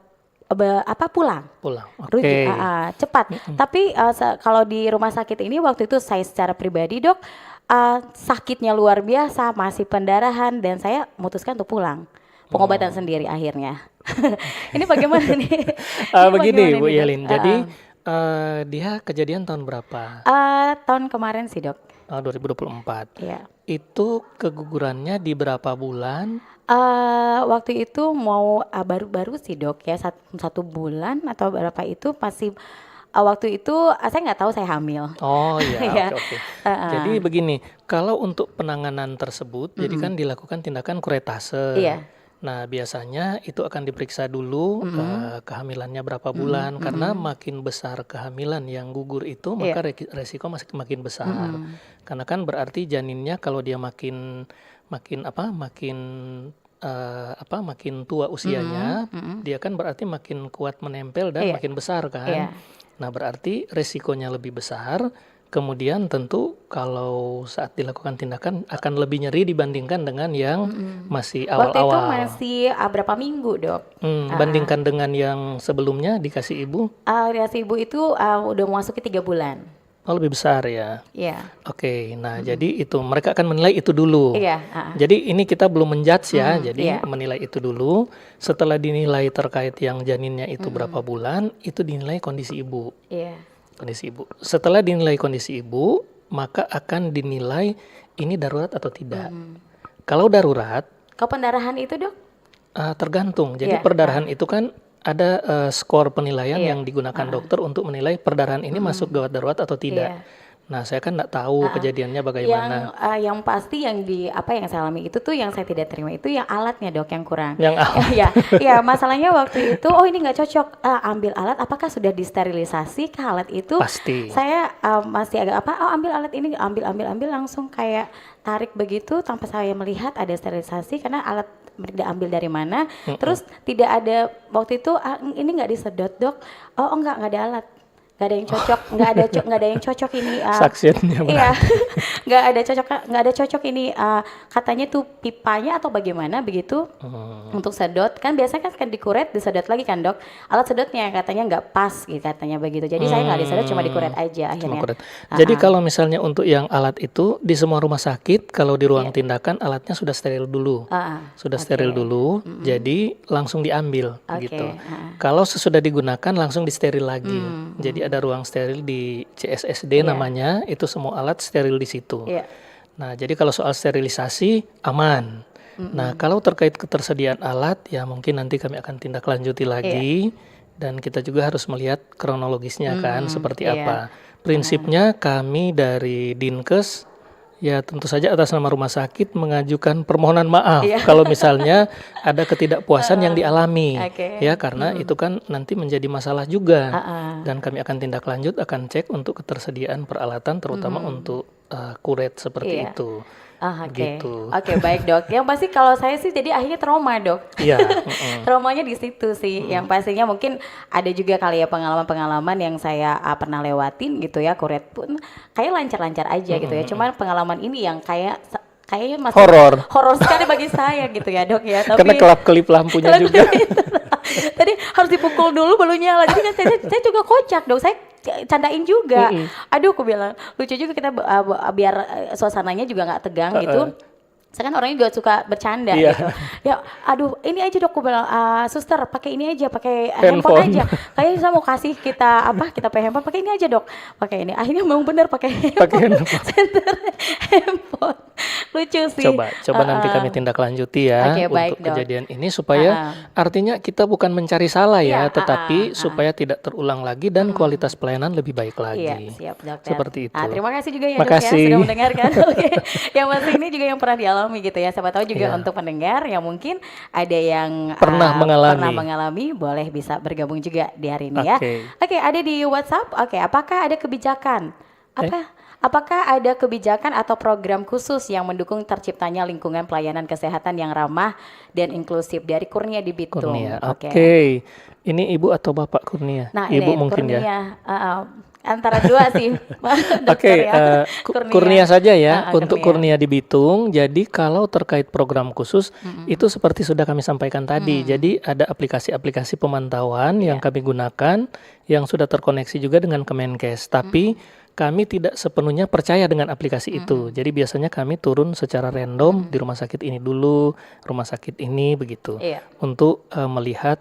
pulang. Pulang. Rugi, Oke. cepat. Tapi kalau di rumah sakit ini waktu itu saya secara pribadi, Dok, sakitnya luar biasa, masih pendarahan dan saya memutuskan untuk pulang. Pengobatan sendiri akhirnya. Ini bagaimana nih? Ini Begini bagaimana Bu nih, Dok? Yelin. Jadi dia kejadian tahun berapa? Tahun kemarin sih, Dok. 2024. Iya. Itu kegugurannya di berapa bulan? Waktu itu mau baru-baru sih, Dok, ya 1 bulan atau berapa itu masih waktu itu saya nggak tahu saya hamil. Oh iya, Iya. oke. Jadi begini, kalau untuk penanganan tersebut, jadi kan dilakukan tindakan kuretase. Iya. Nah, biasanya itu akan diperiksa dulu kehamilannya berapa bulan, karena makin besar kehamilan yang gugur itu, maka resiko makin besar. Karena kan berarti janinnya kalau dia makin tua usianya, dia kan berarti makin kuat menempel dan Iya. makin besar kan. Iya. Nah, berarti resikonya lebih besar. Kemudian tentu kalau saat dilakukan tindakan akan lebih nyeri dibandingkan dengan yang masih Waktu itu awal-awal. masih berapa minggu, Dok? Bandingkan dengan yang sebelumnya dikasih ibu, Reaksi ibu itu udah memasuki 3 bulan. oh lebih besar ya. Iya. Oke, nah jadi itu mereka akan menilai itu dulu. Iya. Jadi ini kita belum menjudge ya, jadi iya. menilai itu dulu. Setelah dinilai terkait yang janinnya itu berapa bulan, itu dinilai kondisi ibu. Iya. Kondisi ibu. Setelah dinilai kondisi ibu, maka akan dinilai ini darurat atau tidak. Kalau darurat, Kalau pendarahan itu dok? Tergantung. Jadi Iya. perdarahan itu kan ada skor penilaian Iya. yang digunakan dokter untuk menilai perdarahan ini masuk gawat darurat atau tidak. Iya. Nah, saya kan nggak tahu kejadiannya bagaimana. Yang pasti yang yang saya alami itu tuh yang saya tidak terima itu yang alatnya dok yang kurang. Yang Ya masalahnya waktu itu ini nggak cocok, ambil alat apakah sudah disterilisasi ke alat itu? Pasti. Saya masih agak ambil alat ini ambil langsung kayak tarik begitu tanpa saya melihat ada sterilisasi karena alat diambil dari mana. Terus tidak ada waktu itu ini nggak disedot dok. Oh enggak ada alat. Gak ada yang cocok, nggak ada yang cocok ini. Saksiannya iya, nggak ada cocok ini. Katanya tuh pipanya atau bagaimana begitu untuk sedot. Kan biasanya kan dikuret, disedot lagi kan dok. Alat sedotnya katanya nggak pas, gitu katanya begitu. Jadi saya nggak disedot, cuma dikuret aja akhirnya. Jadi kalau misalnya untuk yang alat itu di semua rumah sakit, kalau di ruang tindakan alatnya sudah steril dulu, steril dulu. Jadi langsung diambil, gitu. Kalau sesudah digunakan langsung disteril lagi. Jadi ada ruang steril di CSSD namanya, itu semua alat steril di situ. Nah, jadi kalau soal sterilisasi aman. Nah, kalau terkait ketersediaan alat, ya mungkin nanti kami akan tindak lanjuti lagi, dan kita juga harus melihat kronologisnya kan seperti apa. Prinsipnya kami dari Dinkes ya tentu saja atas nama rumah sakit mengajukan permohonan maaf kalau misalnya ada ketidakpuasan yang dialami, ya karena itu kan nanti menjadi masalah juga, dan kami akan tindak lanjut, akan cek untuk ketersediaan peralatan terutama untuk kuret seperti itu. Gitu. Oke, baik dok. Yang pasti kalau saya sih jadi akhirnya trauma dok. Iya. Traumanya di situ sih. Yang pastinya mungkin ada juga kali ya pengalaman-pengalaman yang saya pernah lewatin gitu ya. Kuret pun kayak lancar-lancar aja gitu ya. Cuman pengalaman ini yang kayaknya masih horor sekali bagi saya gitu ya dok ya. Tapi, karena kelap-kelip lampunya juga. Tadi harus dipukul dulu baru nyala. Jadi kan saya juga kocak dok. Saya candain juga. Aduh, aku bilang lucu juga kita biar suasananya juga nggak tegang gitu. Saya kan orangnya juga suka bercanda gitu. Ya, aduh, ini aja dok, aku bilang, suster, pakai ini aja, pakai handphone aja. Kayaknya saya mau kasih kita pakai handphone, pakai ini aja dok, pakai ini. Akhirnya memang benar pakai handphone. Center handphone. Lucu sih. Coba nanti kami tindak lanjuti ya untuk kejadian ini supaya artinya kita bukan mencari salah ya, tetapi supaya tidak terulang lagi dan kualitas pelayanan lebih baik lagi. Iya, siap dokter. Seperti itu. Terima kasih juga ya dok ya sudah mendengarkan. Yang pasti ini juga yang pernah dialami gitu ya. Siapa tahu juga untuk pendengar yang mungkin ada yang pernah mengalami, boleh bisa bergabung juga di hari ini ya. Oke, ada di WhatsApp. Oke, apakah ada kebijakan? Apakah ada kebijakan atau program khusus yang mendukung terciptanya lingkungan pelayanan kesehatan yang ramah dan inklusif dari Kurnia di Bitung? Oke. Ini Ibu atau Bapak Kurnia? Nah, Ibu ini mungkin Kurnia, ya. Antara dua sih. Kurnia saja ya untuk Kurnia di Bitung. Jadi kalau terkait program khusus itu seperti sudah kami sampaikan tadi. Jadi ada aplikasi-aplikasi pemantauan yang kami gunakan yang sudah terkoneksi juga dengan Kemenkes. Tapi kami tidak sepenuhnya percaya dengan aplikasi itu. Jadi biasanya kami turun secara random di rumah sakit ini dulu, rumah sakit ini begitu, untuk melihat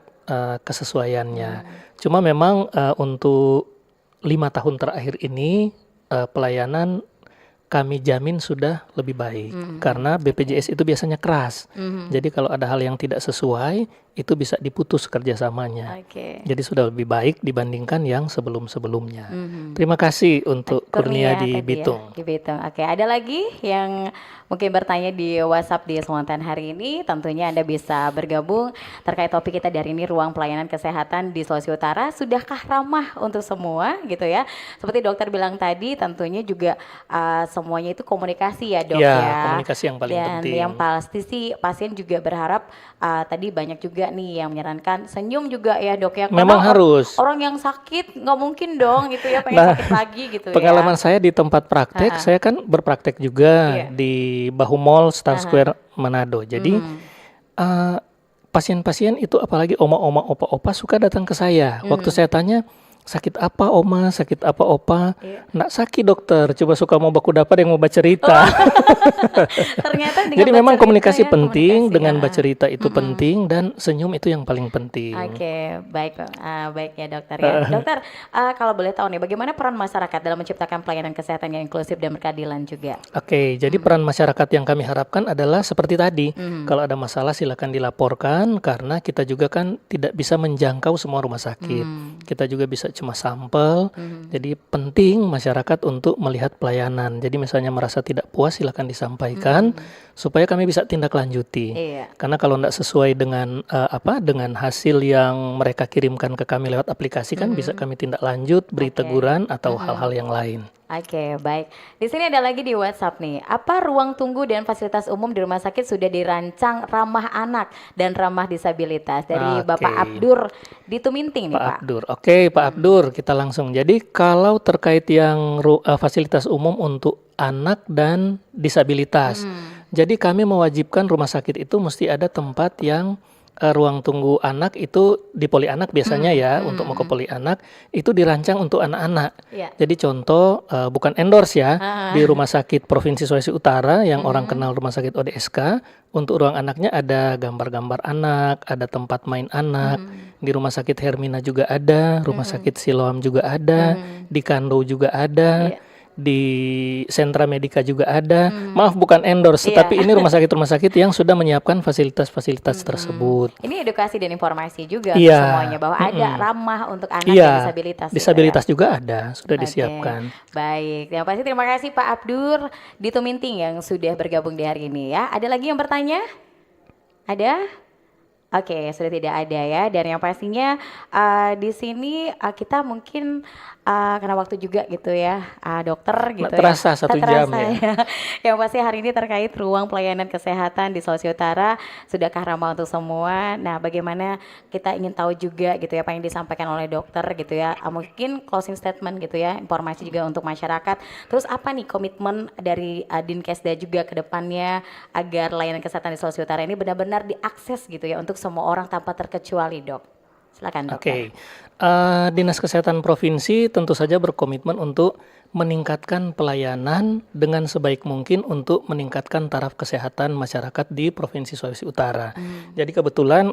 kesesuaiannya. Cuma memang untuk 5 tahun terakhir ini pelayanan kami jamin sudah lebih baik karena BPJS itu biasanya keras. Jadi kalau ada hal yang tidak sesuai itu bisa diputus kerjasamanya. Jadi sudah lebih baik dibandingkan yang sebelum-sebelumnya. Terima kasih untuk Kurnia di Bitung. Di Bitung. Oke, ada lagi yang mungkin bertanya di WhatsApp di Spontan hari ini, tentunya Anda bisa bergabung terkait topik kita dari ini, ruang pelayanan kesehatan di Sulawesi Utara sudahkah ramah untuk semua gitu ya. Seperti dokter bilang tadi, tentunya juga semuanya itu komunikasi ya dok ya. Komunikasi yang paling penting. Dan yang pasti sih pasien juga berharap tadi banyak juga nih yang menyarankan senyum juga ya dok ya. Memang harus. Orang yang sakit nggak mungkin dong gitu ya, pengen sakit lagi gitu ya. Pengalaman saya di tempat praktek, saya kan berpraktek juga di Bahu Mall Star Square Manado. Jadi pasien-pasien itu apalagi oma-oma, opa-opa suka datang ke saya. Waktu saya tanya, sakit apa oma, sakit apa opa? Iya. Nggak sakit dokter, coba suka mau baku dapat yang mau baca cerita. Ternyata dengan Jadi memang bercerita komunikasi ya, penting, komunikasi, dengan ya. baca cerita itu penting, dan senyum itu yang paling penting. Oke, baik, baik ya dokter ya. Dokter, kalau boleh tahu nih, bagaimana peran masyarakat dalam menciptakan pelayanan kesehatan yang inklusif dan berkeadilan juga? Oke, jadi peran masyarakat yang kami harapkan adalah seperti tadi. Kalau ada masalah silakan dilaporkan, karena kita juga kan tidak bisa menjangkau semua rumah sakit. Kita juga bisa cuma sampel. Jadi penting masyarakat untuk melihat pelayanan. Jadi misalnya merasa tidak puas silakan disampaikan supaya kami bisa tindak lanjuti. Iya. Karena kalau tidak sesuai dengan dengan hasil yang mereka kirimkan ke kami lewat aplikasi kan bisa kami tindak lanjut, beri teguran atau hal-hal yang lain. Oke, baik. Di sini ada lagi di WhatsApp nih. Apa ruang tunggu dan fasilitas umum di rumah sakit sudah dirancang ramah anak dan ramah disabilitas? Dari Oke. Bapak Abdur di Tuminting nih, Pak. Pak Abdur. Oke, Pak Abdur, kita langsung. Jadi kalau terkait yang fasilitas umum untuk anak dan disabilitas. Jadi kami mewajibkan rumah sakit itu mesti ada tempat yang ruang tunggu anak itu di poli anak biasanya ya, untuk mau ke poli anak itu dirancang untuk anak-anak. Iya. Jadi contoh bukan endorse ya, di Rumah Sakit Provinsi Sulawesi Utara yang orang kenal Rumah Sakit ODSK, untuk ruang anaknya ada gambar-gambar anak, ada tempat main anak. Di Rumah Sakit Hermina juga ada, Rumah Sakit Siloam juga ada, di Kando juga ada. Di Sentra Medika juga ada. Maaf bukan endorse, tapi ini rumah sakit yang sudah menyiapkan fasilitas-fasilitas tersebut. Ini edukasi dan informasi juga untuk Iya. semuanya bahwa ada ramah untuk anak dan Iya, disabilitas. gitu disabilitas ya. juga ada, sudah Oke, disiapkan. Baik, yang pasti terima kasih Pak Abdur di Tuminting yang sudah bergabung di hari ini ya. Ada lagi yang bertanya? Ada? Oke, sudah tidak ada ya. Dan yang pastinya di sini kita mungkin karena waktu juga gitu ya, dokter gitu Nggak terasa ya. 1 Tak jam terasa ya. Yang pasti hari ini terkait ruang pelayanan kesehatan di Sulawesi Utara sudahkah ramah untuk semua? Nah, bagaimana kita ingin tahu juga gitu ya apa yang disampaikan oleh dokter gitu ya. Mungkin closing statement gitu ya, informasi juga untuk masyarakat. Terus apa nih komitmen dari Dinkesda juga ke depannya agar layanan kesehatan di Sulawesi Utara ini benar-benar diakses gitu ya untuk semua orang tanpa terkecuali, Dok. Silakan, Dokter. Oke, Dinas Kesehatan Provinsi tentu saja berkomitmen untuk meningkatkan pelayanan dengan sebaik mungkin untuk meningkatkan taraf kesehatan masyarakat di Provinsi Sulawesi Utara. Jadi kebetulan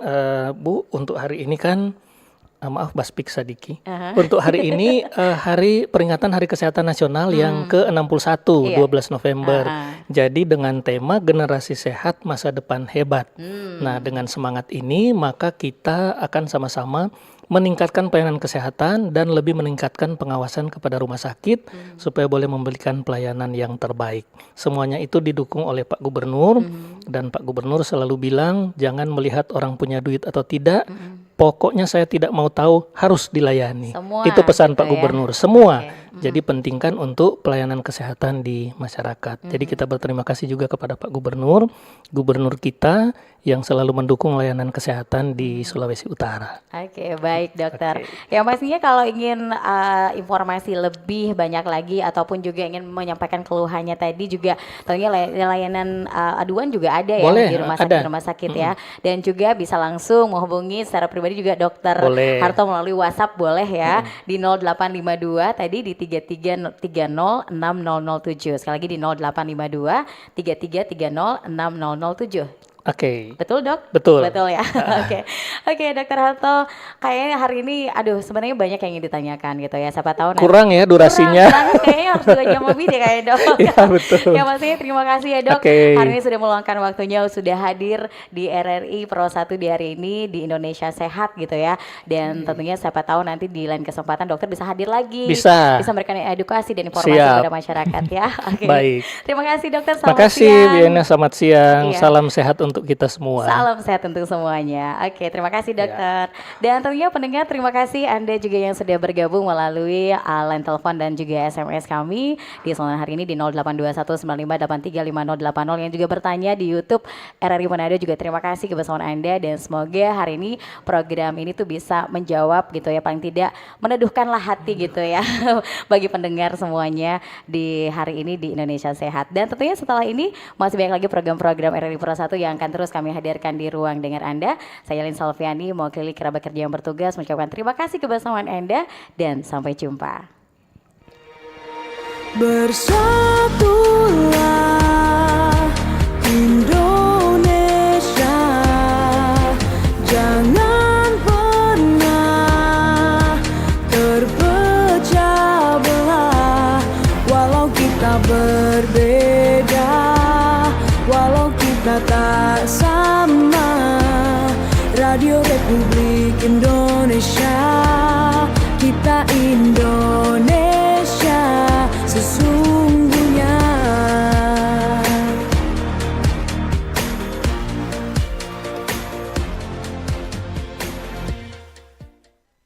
Bu, untuk hari ini kan maaf Baspik Sadiki. Untuk hari ini hari peringatan Hari Kesehatan Nasional yang ke-61, Iya. 12 November. Jadi dengan tema Generasi Sehat Masa Depan Hebat. Nah, dengan semangat ini maka kita akan sama-sama meningkatkan pelayanan kesehatan dan lebih meningkatkan pengawasan kepada rumah sakit supaya boleh memberikan pelayanan yang terbaik. Semuanya itu didukung oleh Pak Gubernur dan Pak Gubernur selalu bilang jangan melihat orang punya duit atau tidak. Pokoknya saya tidak mau tahu, harus dilayani. Semua Itu pesan gitu Pak ya. Gubernur. Semua. Oke. Jadi pentingkan untuk pelayanan kesehatan di masyarakat. Jadi kita berterima kasih juga kepada Pak Gubernur, Gubernur kita yang selalu mendukung layanan kesehatan di Sulawesi Utara. Oke, baik dokter. Yang pastinya kalau ingin informasi lebih banyak lagi ataupun juga ingin menyampaikan keluhannya tadi juga tentunya layanan aduan juga ada ya Boleh, di rumah sakit ya. Dan juga bisa langsung menghubungi secara pribadi juga dokter Boleh. Harto melalui WhatsApp boleh ya di 0852 tadi di 33306007. Sekali lagi di 0852 33306007. Oke. Betul dok? Betul. Betul ya. Oke, Dokter Harto. Kayaknya hari ini, aduh sebenarnya banyak yang ingin ditanyakan gitu ya. Siapa tahu nanti Kurang ya durasinya. kurang, kayaknya harus 2 jam lebih deh kayaknya dok. Iya, betul. Ya pastinya terima kasih ya dok. Oke. Hari ini sudah meluangkan waktunya, sudah hadir di RRI Pro 1 di hari ini di Indonesia Sehat gitu ya. Dan tentunya siapa tahu nanti di lain kesempatan dokter bisa hadir lagi. Bisa. Bisa memberikan edukasi dan informasi Siap. kepada masyarakat ya. Oke. Baik. Terima kasih dokter. Terima Selamat kasih siang. Biana, selamat siang. Iya. Salam sehat untuk kita semua. Salam sehat untuk semuanya. Oke, terima kasih dokter. Dan tentunya pendengar, terima kasih Anda juga yang sudah bergabung melalui line telepon dan juga SMS kami di sore hari ini di 082195835080 yang juga bertanya di YouTube RRI Manado juga terima kasih kebersamaan Anda dan semoga hari ini program ini tuh bisa menjawab gitu ya, paling tidak meneduhkanlah hati gitu ya bagi pendengar semuanya di hari ini di Indonesia Sehat. Dan tentunya setelah ini masih banyak lagi program-program RRI Pro 1 yang akan akan terus kami hadirkan di ruang dengar Anda. Saya Yalin Salviani, mewakili kerabat kerja yang bertugas mengucapkan terima kasih kebersamaan Anda dan sampai jumpa. Bersatulah Indonesia, jangan pernah terpecah belah. Walau kita berbeda, walau kita tak sama, Radio Republik Indonesia, kita Indonesia sesungguhnya.